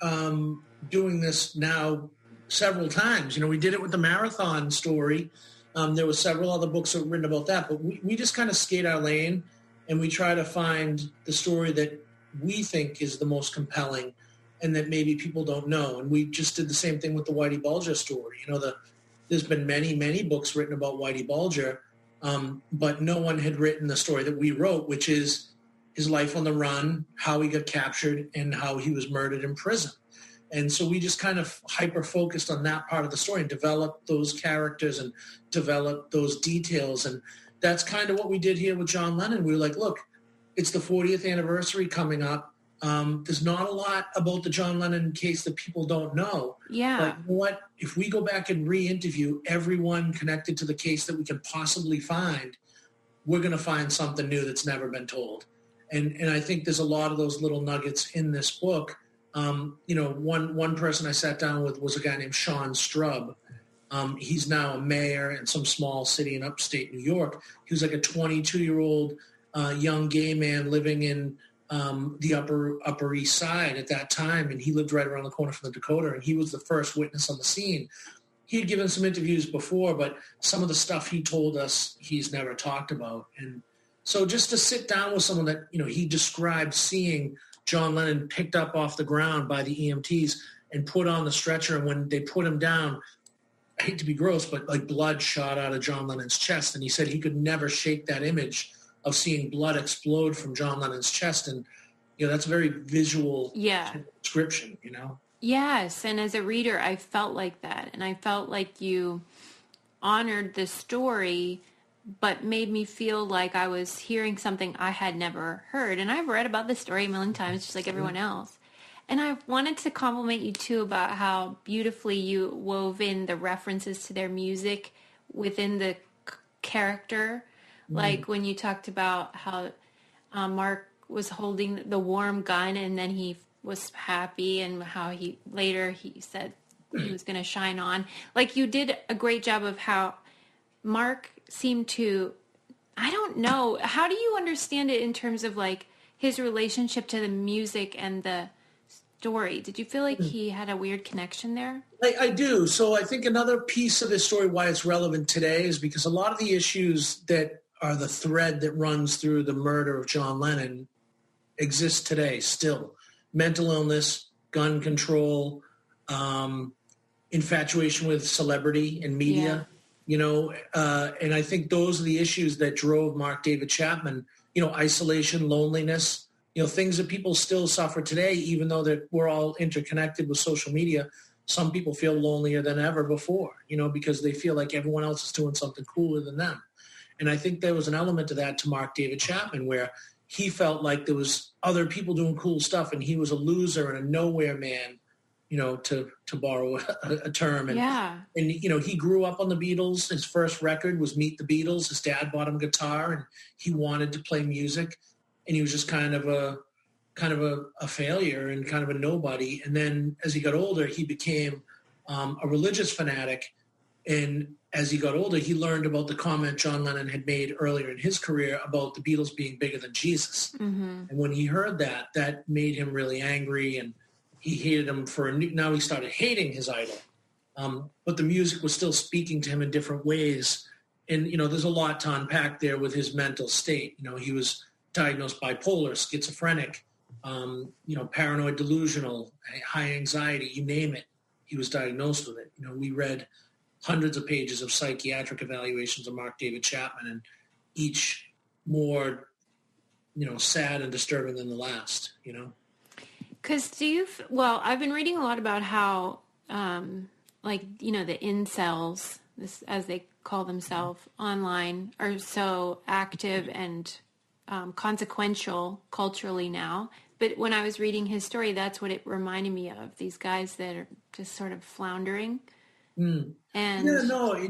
doing this now several times. We did it with the marathon story. There were several other books that were written about that, but we just kind of skate our lane, and we try to find the story that we think is the most compelling and that maybe people don't know. And we just did the same thing with the Whitey Bulger story. There's been many, many books written about Whitey Bulger, but no one had written the story that we wrote, which is his life on the run, how he got captured, and how he was murdered in prison. And so we just kind of hyper-focused on that part of the story and developed those characters and developed those details. And that's kind of what we did here with John Lennon. We were like, look, it's the 40th anniversary coming up. There's not a lot about the John Lennon case that people don't know. Yeah. But you know what? If we go back and re-interview everyone connected to the case that we can possibly find, we're going to find something new that's never been told. And I think there's a lot of those little nuggets in this book. One person I sat down with was a guy named Sean Strub. He's now a mayor in some small city in upstate New York. He was like a 22-year-old young gay man living in the Upper East Side at that time, and he lived right around the corner from the Dakota, and he was the first witness on the scene. He had given some interviews before, but some of the stuff he told us he's never talked about. And so just to sit down with someone that, he described seeing John Lennon picked up off the ground by the EMTs and put on the stretcher, and when they put him down, I hate to be gross, but like blood shot out of John Lennon's chest, and he said he could never shake that image of seeing blood explode from John Lennon's chest. And, that's a very visual description, Yes. And as a reader, I felt like that. And I felt like you honored the story, but made me feel like I was hearing something I had never heard. And I've read about this story a million times, just like everyone else. And I wanted to compliment you, too, about how beautifully you wove in the references to their music within the character. Like when you talked about how Mark was holding the warm gun and then he was happy, and how he said he was going to shine on. Like you did a great job of how Mark seemed to, I don't know, how do you understand it in terms of like his relationship to the music and the story. Did you feel like he had a weird connection there? I do. So I think another piece of his story, why it's relevant today, is because a lot of the issues that are the thread that runs through the murder of John Lennon exist today still. Mental illness, gun control, infatuation with celebrity and media, and I think those are the issues that drove Mark David Chapman, isolation, loneliness, things that people still suffer today, even though that we're all interconnected with social media. Some people feel lonelier than ever before, because they feel like everyone else is doing something cooler than them. And I think there was an element to that to Mark David Chapman where he felt like there was other people doing cool stuff and he was a loser and a nowhere man, to borrow a term. And he grew up on the Beatles. His first record was Meet the Beatles. His dad bought him a guitar and he wanted to play music. And he was just kind of a failure and kind of a nobody. And then as he got older, he became a religious fanatic. And as he got older, he learned about the comment John Lennon had made earlier in his career about the Beatles being bigger than Jesus. Mm-hmm. And when he heard that, that made him really angry, and he hated him now he started hating his idol. But the music was still speaking to him in different ways. And, there's a lot to unpack there with his mental state. He was diagnosed bipolar, schizophrenic, paranoid delusional, high anxiety, you name it. He was diagnosed with it. We read hundreds of pages of psychiatric evaluations of Mark David Chapman, and each more, sad and disturbing than the last, Because I've been reading a lot about how, the incels, as they call themselves online, are so active and consequential culturally now. But when I was reading his story, that's what it reminded me of, these guys that are just sort of floundering. And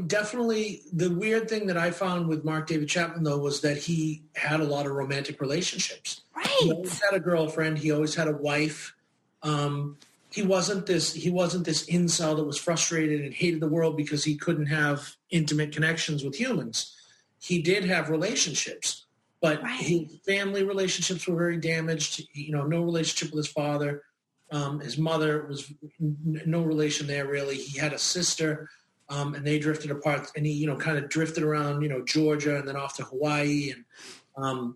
definitely. The weird thing that I found with Mark David Chapman, though, was that he had a lot of romantic relationships. Right. He always had a girlfriend. He always had a wife. He wasn't this incel that was frustrated and hated the world because he couldn't have intimate connections with humans. He did have relationships, but his family relationships were very damaged. No relationship with his father. His mother was no relation there, really. He had a sister, and they drifted apart. And he, kind of drifted around, Georgia and then off to Hawaii. And,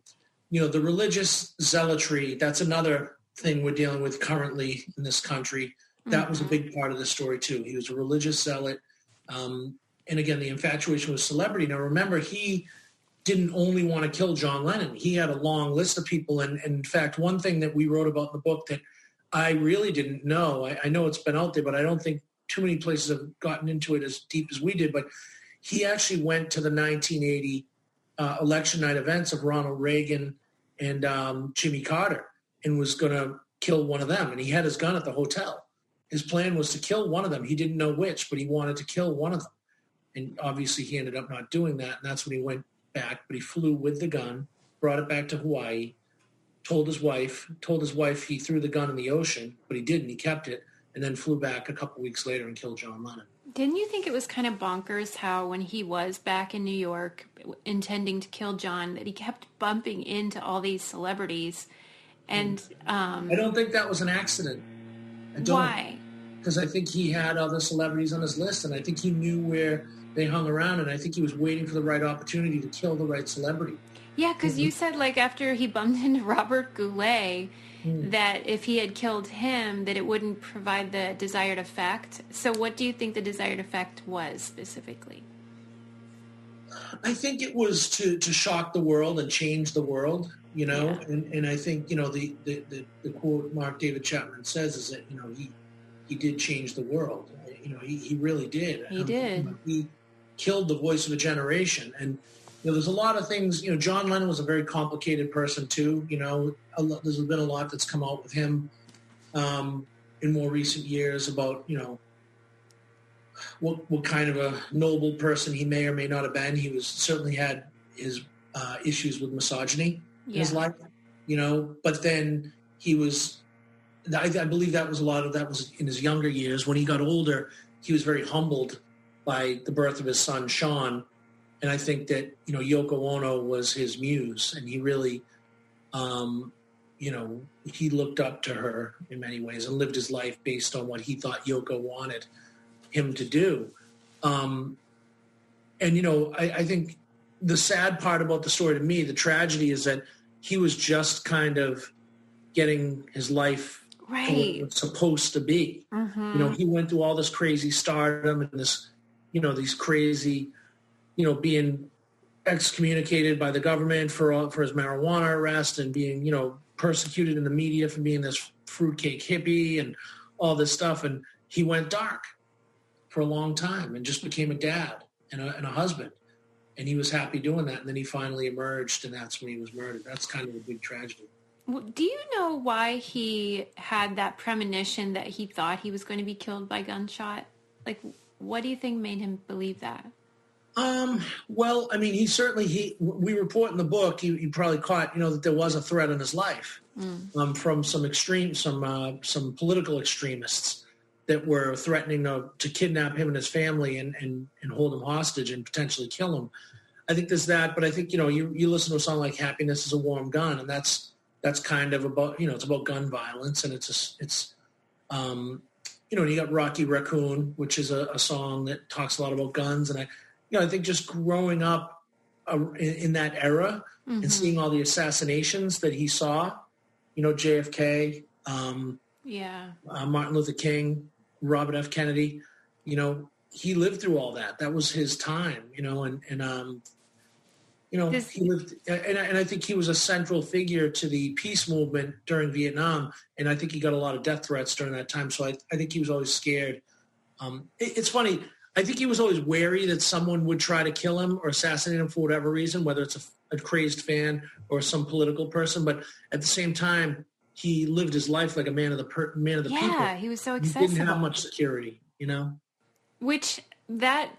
the religious zealotry, that's another thing we're dealing with currently in this country. That was a big part of the story, too. He was a religious zealot. And, again, the infatuation with celebrity. Now, remember, he didn't only want to kill John Lennon. He had a long list of people. And in fact, one thing that we wrote about in the book that I really didn't know. I know it's been out there, but I don't think too many places have gotten into it as deep as we did. But he actually went to the 1980 election night events of Ronald Reagan and Jimmy Carter and was going to kill one of them. And he had his gun at the hotel. His plan was to kill one of them. He didn't know which, but he wanted to kill one of them. And obviously he ended up not doing that. And that's when he went back. But he flew with the gun, brought it back to Hawaii, told his wife he threw the gun in the ocean, but he didn't. He kept it, and then flew back a couple weeks later and killed John Lennon. Didn't you think it was kind of bonkers how when he was back in New York intending to kill John, that he kept bumping into all these celebrities? And I don't think that was an accident. Why? Because I think he had other celebrities on his list, and I think he knew where they hung around, and I think he was waiting for the right opportunity to kill the right celebrity. Yeah, because you said, after he bumped into Robert Goulet, that if he had killed him, that it wouldn't provide the desired effect. So what do you think the desired effect was specifically? I think it was to shock the world and change the world, Yeah. And I think, the quote Mark David Chapman says is that, he did change the world. He really did. He did. He killed the voice of a generation. And there's a lot of things. John Lennon was a very complicated person too. There's been a lot that's come out with him in more recent years about what kind of a noble person he may or may not have been. He certainly had his issues with misogyny in his life. But then he was. I believe that was a lot of that was in his younger years. When he got older, he was very humbled by the birth of his son Sean. And I think that, Yoko Ono was his muse, and he really he looked up to her in many ways and lived his life based on what he thought Yoko wanted him to do. I think the sad part about the story to me, the tragedy, is that he was just kind of getting his life right. to what it was supposed to be. Mm-hmm. He went through all this crazy stardom and this, these crazy, being excommunicated by the government for his marijuana arrest and being, persecuted in the media for being this fruitcake hippie and all this stuff. And he went dark for a long time and just became a dad and a husband. And he was happy doing that. And then he finally emerged, and that's when he was murdered. That's kind of a big tragedy. Do you know why he had that premonition that he thought he was going to be killed by gunshot? Like, what do you think made him believe that? Well, I mean, we report in the book, you probably caught, that there was a threat on his life from some political extremists that were threatening to kidnap him and his family and hold him hostage and potentially kill him. I think there's that, but I think, you listen to a song like Happiness is a Warm Gun, and that's kind of about, it's about gun violence, and you got Rocky Raccoon, which is a song that talks a lot about guns. And I think just growing up in that era and seeing all the assassinations that he saw, JFK, Martin Luther King, Robert F. Kennedy, he lived through all that. That was his time, he lived, and I think he was a central figure to the peace movement during Vietnam. And I think he got a lot of death threats during that time. So I think he was always scared. It's funny. I think he was always wary that someone would try to kill him or assassinate him for whatever reason, whether it's a crazed fan or some political person. But at the same time, he lived his life like a man of the people. Yeah, he was so accessible. He didn't have much security, Which that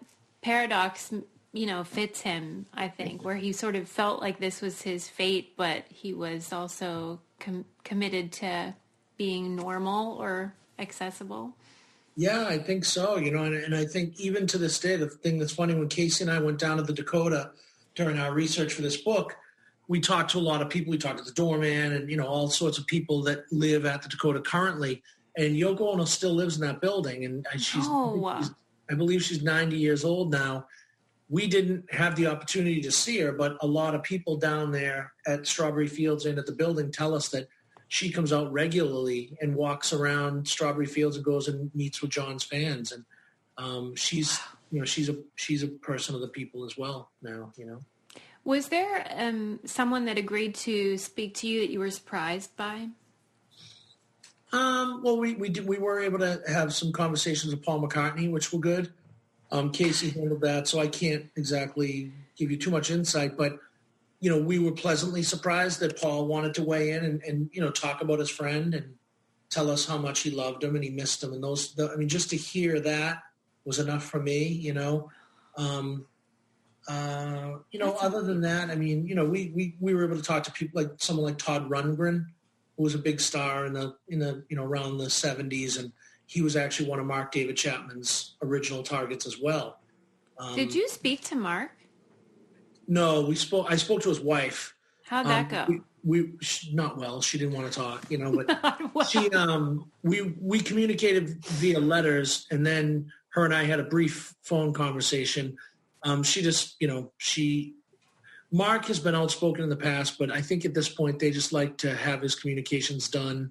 paradox, fits him, I think, where he sort of felt like this was his fate, but he was also committed to being normal or accessible. Yeah, I think so, and I think even to this day, the thing that's funny, when Casey and I went down to the Dakota during our research for this book, we talked to a lot of people. We talked to the doorman and, all sorts of people that live at the Dakota currently. And Yoko Ono still lives in that building. And I believe she's 90 years old now. We didn't have the opportunity to see her, but a lot of people down there at Strawberry Fields and at the building tell us that she comes out regularly and walks around Strawberry Fields and goes and meets with John's fans. And she's a person of the people as well now, Was there someone that agreed to speak to you that you were surprised by? Well, we were able to have some conversations with Paul McCartney, which were good. Casey handled that, so I can't exactly give you too much insight, but we were pleasantly surprised that Paul wanted to weigh in and talk about his friend and tell us how much he loved him and he missed him. And just to hear that was enough for me, other than that, we were able to talk to people like someone like Todd Rundgren, who was a big star in the around the 70s. And he was actually one of Mark David Chapman's original targets as well. Did you speak to Mark? No, I spoke to his wife. How'd that go? Not well. She didn't want to talk, but well. She, we communicated via letters, and then her and I had a brief phone conversation. Mark has been outspoken in the past, but I think at this point they just like to have his communications done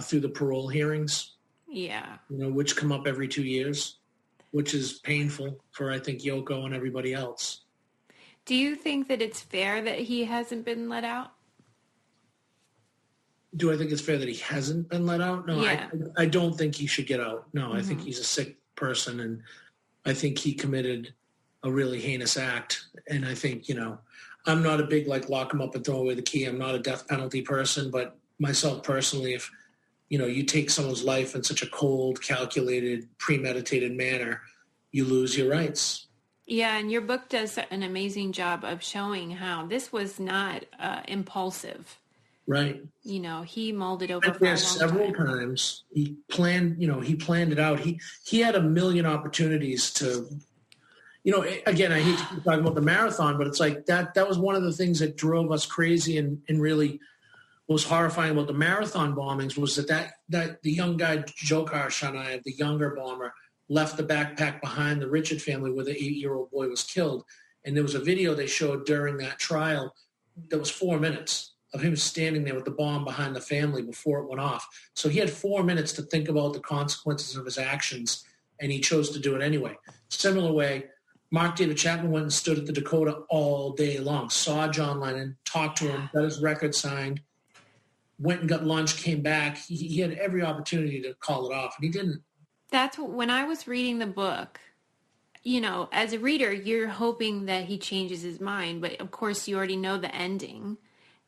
through the parole hearings. Yeah. Which come up every 2 years, which is painful for, I think, Yoko and everybody else. Do you think that it's fair that he hasn't been let out? Do I think it's fair that he hasn't been let out? No, yeah. I don't think he should get out. No, I think he's a sick person, and I think he committed a really heinous act. And I think, I'm not a big, lock him up and throw away the key. I'm not a death penalty person, but myself personally, if, you take someone's life in such a cold, calculated, premeditated manner, you lose your rights. Yeah, and your book does an amazing job of showing how this was not impulsive. Right. He mulled it over for a long time. Several times. He planned it out. He had a million opportunities to, again, I hate to keep talking about the marathon, but it's like that was one of the things that drove us crazy and really was horrifying about the marathon bombings was that the young guy, Dzhokhar Tsarnaev, the younger bomber, left the backpack behind the Richard family where the 8-year-old boy was killed. And there was a video they showed during that trial that was 4 minutes of him standing there with the bomb behind the family before it went off. So he had 4 minutes to think about the consequences of his actions, and he chose to do it anyway. Similar way, Mark David Chapman went and stood at the Dakota all day long, saw John Lennon, talked to him, got his record signed, went and got lunch, came back. He had every opportunity to call it off, and he didn't. That's when I was reading the book, you know, as a reader, you're hoping that he changes his mind, but of course you already know the ending.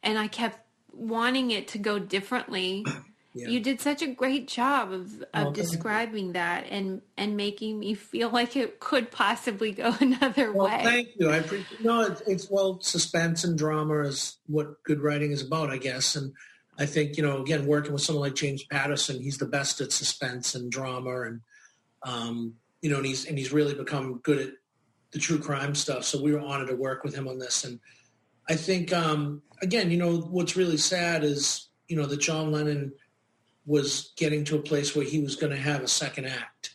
And I kept wanting it to go differently. Yeah. You did such a great job of describing that and making me feel like it could possibly go another way. Thank you. I appreciate. No, it's suspense and drama is what good writing is about, I guess. And I think, you know, again, working with someone like James Patterson, he's the best at suspense and drama, and you know, and he's really become good at the true crime stuff. So we were honored to work with him on this. And I think, again, you know, what's really sad is, you know, that John Lennon was getting to a place where he was going to have a second act,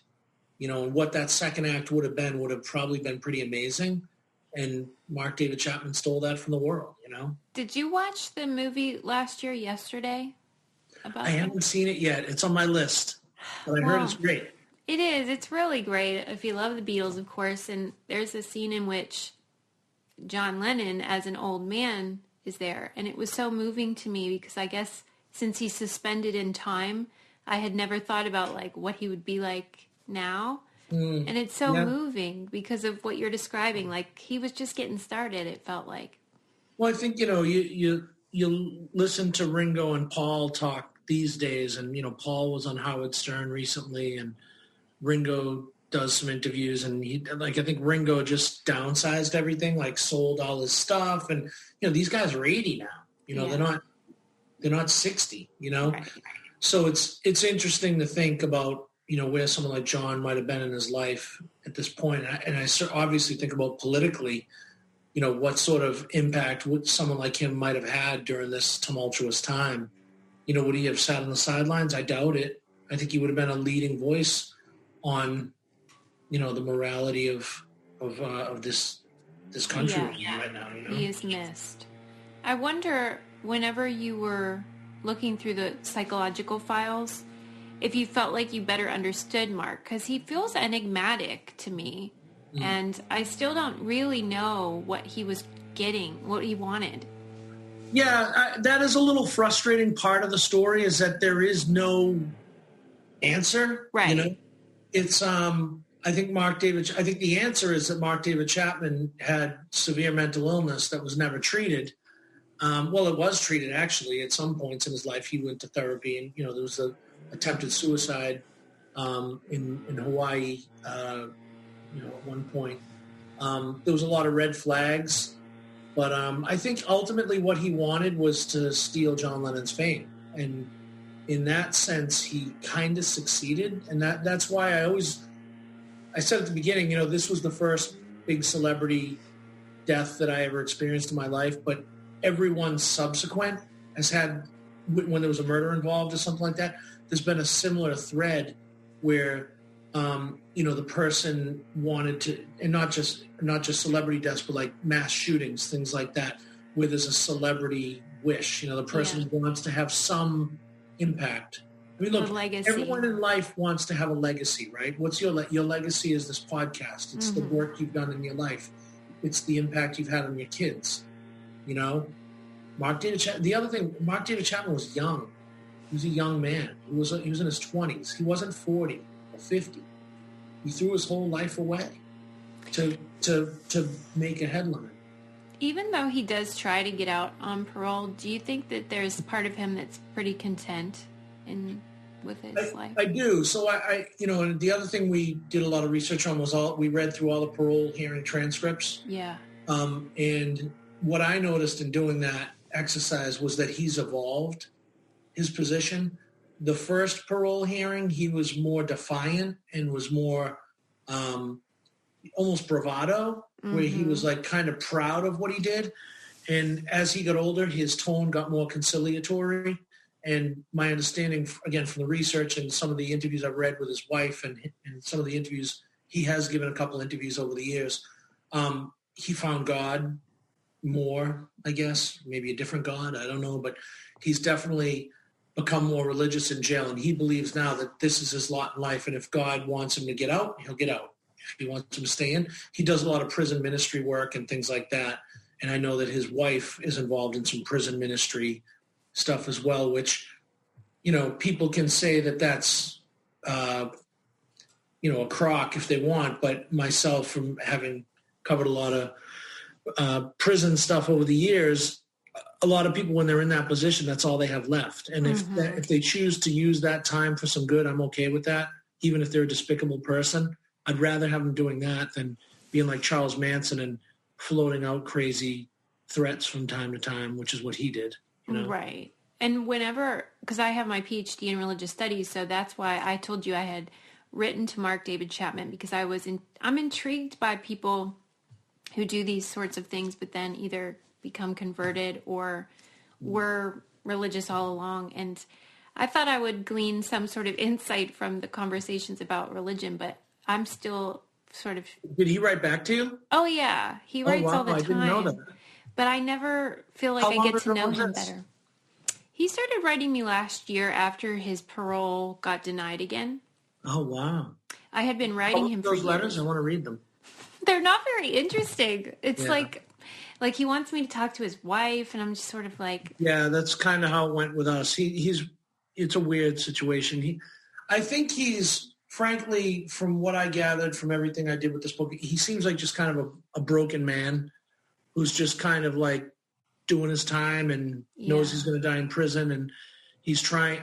you know, and what that second act would have probably been pretty amazing. And Mark David Chapman stole that from the world, you know. Did you watch the movie last year, Yesterday? I haven't seen it yet. It's on my list, but I heard it's great. It is. It's really great. If you love the Beatles, of course. And there's a scene in which John Lennon, as an old man, is there. And it was so moving to me because I guess since he's suspended in time, I had never thought about like what he would be like now. And it's so moving because of what you're describing. Like he was just getting started, it felt like. Well, I think, you know, you listen to Ringo and Paul talk these days, and, you know, Paul was on Howard Stern recently, and Ringo does some interviews, and I think Ringo just downsized everything, like sold all his stuff, and, you know, these guys are 80 now. You know, they're not 60, you know? Right. So it's interesting to think about, you know, where someone like John might have been in his life at this point. And I obviously think about politically, you know, what sort of impact would someone like him might have had during this tumultuous time. You know, would he have sat on the sidelines? I doubt it. I think he would have been a leading voice on, you know, the morality of this country right now. You know? He is missed. I wonder, whenever you were looking through the psychological files, if you felt like you better understood Mark, because he feels enigmatic to me, and I still don't really know what he was getting, what he wanted. Yeah, that is a little frustrating part of the story, is that there is no answer. Right. You know, it's I think the answer is that Mark David Chapman had severe mental illness that was never treated. Well, it was treated actually at some points in his life. He went to therapy, and, you know, there was a attempted suicide in Hawaii, you know, at one point. There was a lot of red flags, but I think ultimately what he wanted was to steal John Lennon's fame, and in that sense, he kind of succeeded. And that's why I said at the beginning, you know, this was the first big celebrity death that I ever experienced in my life, but everyone subsequent has had, when there was a murder involved or something like that, there's been a similar thread where, you know, the person wanted to, and not just celebrity deaths, but like mass shootings, things like that, where there's a celebrity wish. You know, the person wants to have some impact. I mean, look, everyone in life wants to have a legacy, right? What's your legacy? Is this podcast? It's the work you've done in your life. It's the impact you've had on your kids. You know, Mark David Chapman was young. He was a young man. He was in his 20s. He wasn't 40 or 50. He threw his whole life away to make a headline. Even though he does try to get out on parole, do you think that there's part of him that's pretty content with his life? I do. So I you know, and the other thing we did a lot of research on was we read through all the parole hearing transcripts. Yeah. And what I noticed in doing that exercise was that he's evolved his position. The first parole hearing, he was more defiant and was more almost bravado, where he was like kind of proud of what he did. And as he got older, his tone got more conciliatory. And my understanding, again, from the research and some of the interviews I've read with his wife and some of the interviews, he has given a couple interviews over the years, he found God more, I guess, maybe a different God, I don't know, but he's definitely become more religious in jail, and he believes now that this is his lot in life, and if God wants him to get out, he'll get out. If he wants him to stay in, he does a lot of prison ministry work and things like that, and I know that his wife is involved in some prison ministry stuff as well, which, you know, people can say that that's, you know, a crock if they want, but myself, from having covered a lot of prison stuff over the years, a lot of people, when they're in that position, that's all they have left. And if they choose to use that time for some good, I'm okay with that. Even if they're a despicable person, I'd rather have them doing that than being like Charles Manson and floating out crazy threats from time to time, which is what he did. You know? Right. And whenever, because I have my PhD in religious studies, so that's why I told you I had written to Mark David Chapman, because I'm intrigued by people who do these sorts of things, but then either become converted or were religious all along. And I thought I would glean some sort of insight from the conversations about religion, but I'm still sort of... Did he write back to you? Oh, yeah. He writes all the time. I didn't know that. But I never feel like I get to know him better. He started writing me last year after his parole got denied again. Oh, wow. I had been writing him for years. Those letters, I want to read them. They're not very interesting. It's like he wants me to talk to his wife, and I'm just sort of like... Yeah, that's kind of how it went with us. It's a weird situation. I think he's, frankly, from what I gathered from everything I did with this book, he seems like just kind of a broken man who's just kind of like doing his time and knows he's going to die in prison, and he's trying.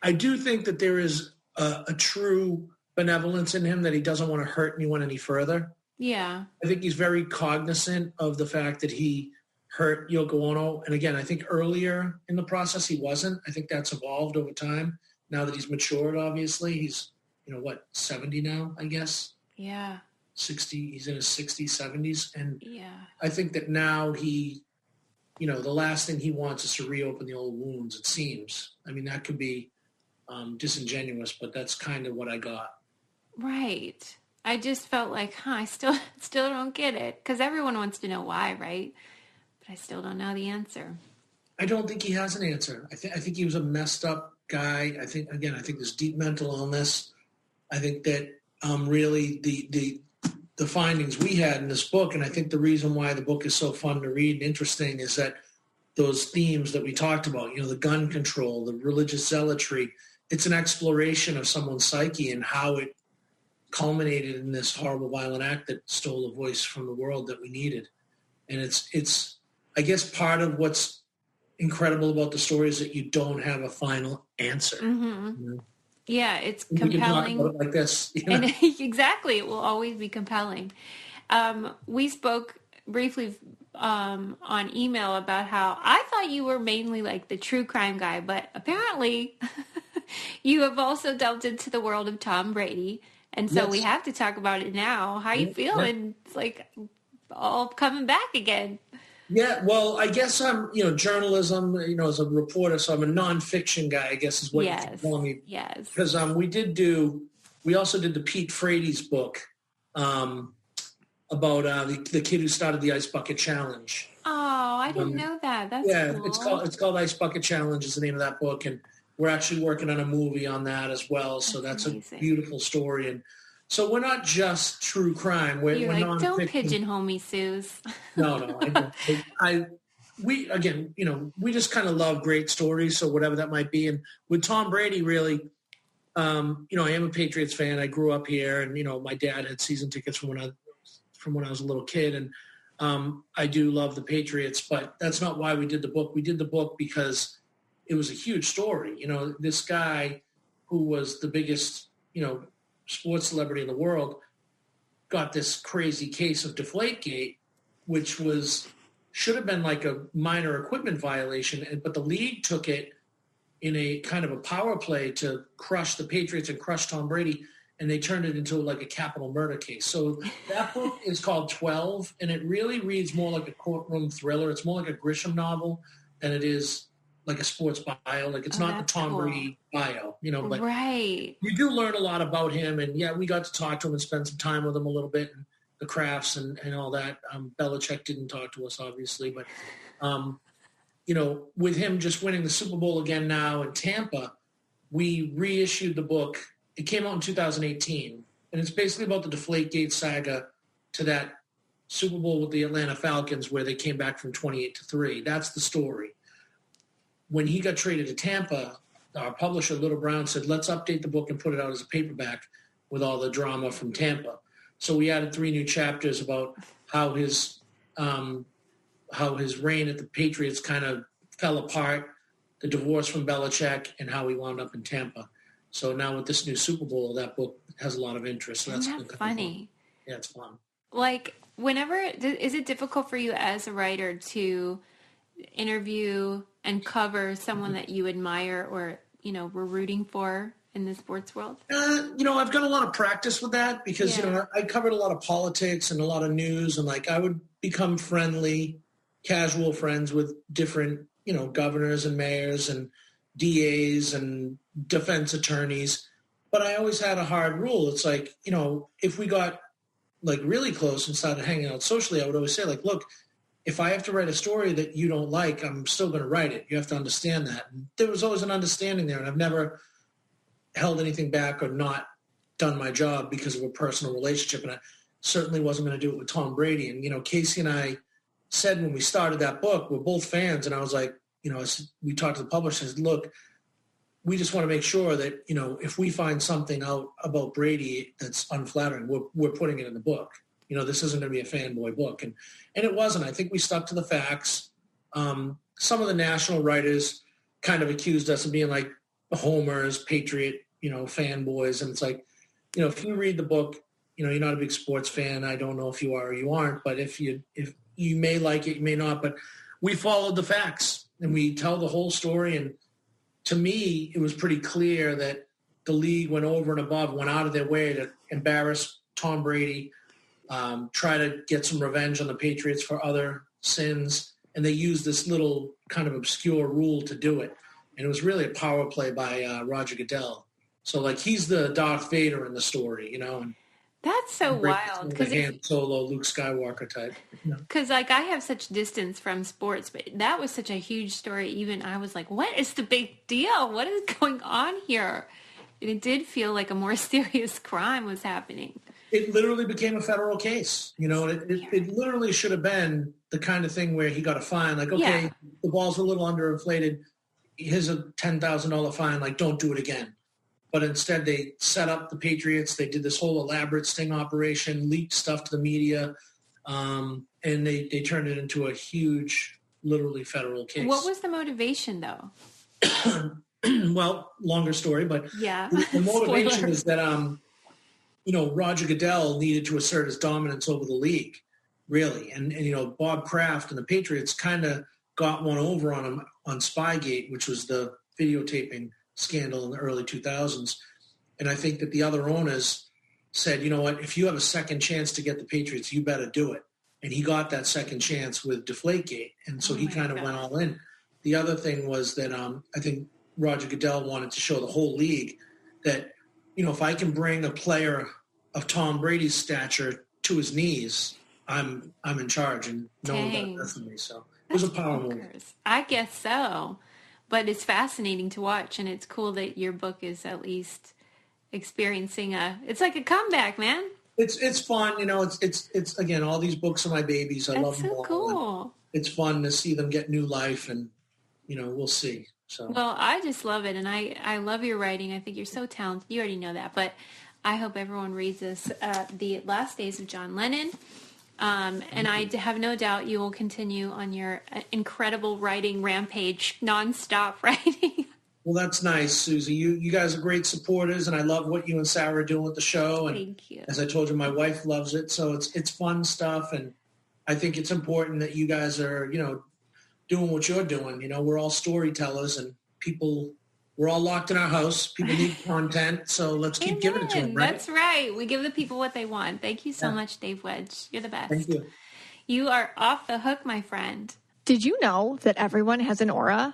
I do think that there is a true benevolence in him, that he doesn't want to hurt anyone any further. Yeah. I think he's very cognizant of the fact that he hurt Yoko Ono. And again, I think earlier in the process he wasn't. I think that's evolved over time. Now that he's matured, obviously. He's, 70 now, I guess? Yeah. 60, he's in his 60s, 70s. And I think that now he, the last thing he wants is to reopen the old wounds, it seems. I mean, that could be disingenuous, but that's kind of what I got. Right. I just felt like, I still don't get it. Because everyone wants to know why, right? But I still don't know the answer. I don't think he has an answer. I think he was a messed up guy. I think there's deep mental illness. I think that really the findings we had in this book, and I think the reason why the book is so fun to read and interesting, is that those themes that we talked about, the gun control, the religious zealotry, it's an exploration of someone's psyche and how it culminated in this horrible, violent act that stole a voice from the world that we needed. And it's I guess part of what's incredible about the story is that you don't have a final answer. Mm-hmm. Yeah, it's compelling. We can talk about it like this. And exactly, it will always be compelling. We spoke briefly on email about how I thought you were mainly like the true crime guy, but apparently you have also delved into the world of Tom Brady. And so we have to talk about it now. How you feeling? It's like all coming back again. Yeah, well, I guess I'm, journalism, as a reporter, so I'm a nonfiction guy, I guess is what you can call me. Yes. Because we also did the Pete Frady's book about the kid who started the Ice Bucket Challenge. Oh, I didn't know that. That's cool. It's called Ice Bucket Challenge is the name of that book, and we're actually working on a movie on that as well. So that's amazing. A beautiful story. And so we're not just true crime. We're like, non-fiction. Don't pigeonhole me, Suze. No, I don't. We just kind of love great stories. So whatever that might be. And with Tom Brady, really, I am a Patriots fan. I grew up here, and, my dad had season tickets from when I was a little kid. And I do love the Patriots, but that's not why we did the book. We did the book because it was a huge story. This guy who was the biggest, sports celebrity in the world got this crazy case of Deflategate, which should have been like a minor equipment violation. But the league took it in a kind of a power play to crush the Patriots and crush Tom Brady. and they turned it into like a capital murder case. So that book is called 12, and it really reads more like a courtroom thriller. It's more like a Grisham novel than it is like a sports bio. Like it's not the Tom Brady bio, but right. You do learn a lot about him. And yeah, we got to talk to him and spend some time with him a little bit, and the crafts and all that. Belichick didn't talk to us, obviously, but, with him just winning the Super Bowl again now in Tampa, we reissued the book. It came out in 2018, and it's basically about the Deflategate saga to that Super Bowl with the Atlanta Falcons where they came back from 28-3. That's the story. When he got traded to Tampa, our publisher, Little Brown, said, let's update the book and put it out as a paperback with all the drama from Tampa. So we added 3 new chapters about how his reign at the Patriots kind of fell apart, the divorce from Belichick, and how he wound up in Tampa. So now with this new Super Bowl, that book has a lot of interest. So Isn't that funny? Yeah, it's fun. Like, is it difficult for you as a writer to interview and cover someone that you admire or, were rooting for in the sports world? I've got a lot of practice with that because, I covered a lot of politics and a lot of news, and I would become casual friends with different, governors and mayors and DAs and defense attorneys. But I always had a hard rule. It's like, if we got really close and started hanging out socially, I would always say look, if I have to write a story that you don't like, I'm still going to write it. You have to understand that. And there was always an understanding there, and I've never held anything back or not done my job because of a personal relationship. And I certainly wasn't going to do it with Tom Brady. And, Casey and I said when we started that book, we're both fans. And I was like, we talked to the publishers, look, we just want to make sure that, if we find something out about Brady that's unflattering, we're putting it in the book. This isn't going to be a fanboy book. And it wasn't. I think we stuck to the facts. Some of the national writers kind of accused us of being like homers, patriot, fanboys. And it's like, if you read the book, you're not a big sports fan. I don't know if you are or you aren't, but if you may like it, you may not. But we followed the facts and we tell the whole story. And to me, it was pretty clear that the league went over and above, went out of their way to embarrass Tom Brady, try to get some revenge on the Patriots for other sins. And they used this little kind of obscure rule to do it. And it was really a power play by Roger Goodell. So, he's the Darth Vader in the story, and that's so wild. Because Han Solo, Luke Skywalker type. Because, I have such distance from sports, but that was such a huge story. Even I was like, what is the big deal? What is going on here? And it did feel like a more serious crime was happening. It literally became a federal case. It literally should have been the kind of thing where he got a fine. The ball's a little underinflated. Here's a $10,000 fine. Don't do it again. But instead, they set up the Patriots. They did this whole elaborate sting operation, leaked stuff to the media, and they turned it into a huge, literally federal case. What was the motivation, though? Well, longer story, but yeah. The motivation is that Roger Goodell needed to assert his dominance over the league, really, and Bob Kraft and the Patriots kind of got one over on him on Spygate, which was the videotaping scandal in the early 2000s. And I think that the other owners said, you know what, if you have a second chance to get the Patriots, you better do it. And he got that second chance with Deflategate. And so he kind of went all in. The other thing was that I think Roger Goodell wanted to show the whole league that, if I can bring a player of Tom Brady's stature to his knees, I'm in charge, and no one got that from me. So it was a power move. I guess so. But it's fascinating to watch, and it's cool that your book is at least experiencing it's like a comeback, man. It's fun, it's again, all these books are my babies. I love them all. Cool. It's fun to see them get new life, and we'll see. So well, I just love it, and I love your writing. I think you're so talented. You already know that, but I hope everyone reads this, The Last Days of John Lennon. And I have no doubt you will continue on your incredible writing rampage, nonstop writing. Well, that's nice, Susie. You guys are great supporters, and I love what you and Sarah are doing with the show. And thank you. As I told you, my wife loves it, so it's fun stuff. And I think it's important that you guys are, doing what you're doing. We're all storytellers, and people we're all locked in our house. People need content, so let's keep giving it to them, right? That's right. We give the people what they want. Thank you so much, Dave Wedge. You're the best. Thank you. You are off the hook, my friend. Did you know that everyone has an aura?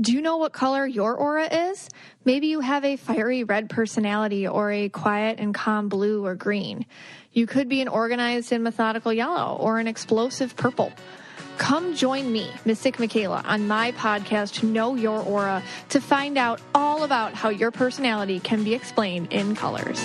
Do you know what color your aura is? Maybe you have a fiery red personality or a quiet and calm blue or green. You could be an organized and methodical yellow or an explosive purple. Come join me, Mystic Michaela, on my podcast, Know Your Aura, to find out all about how your personality can be explained in colors.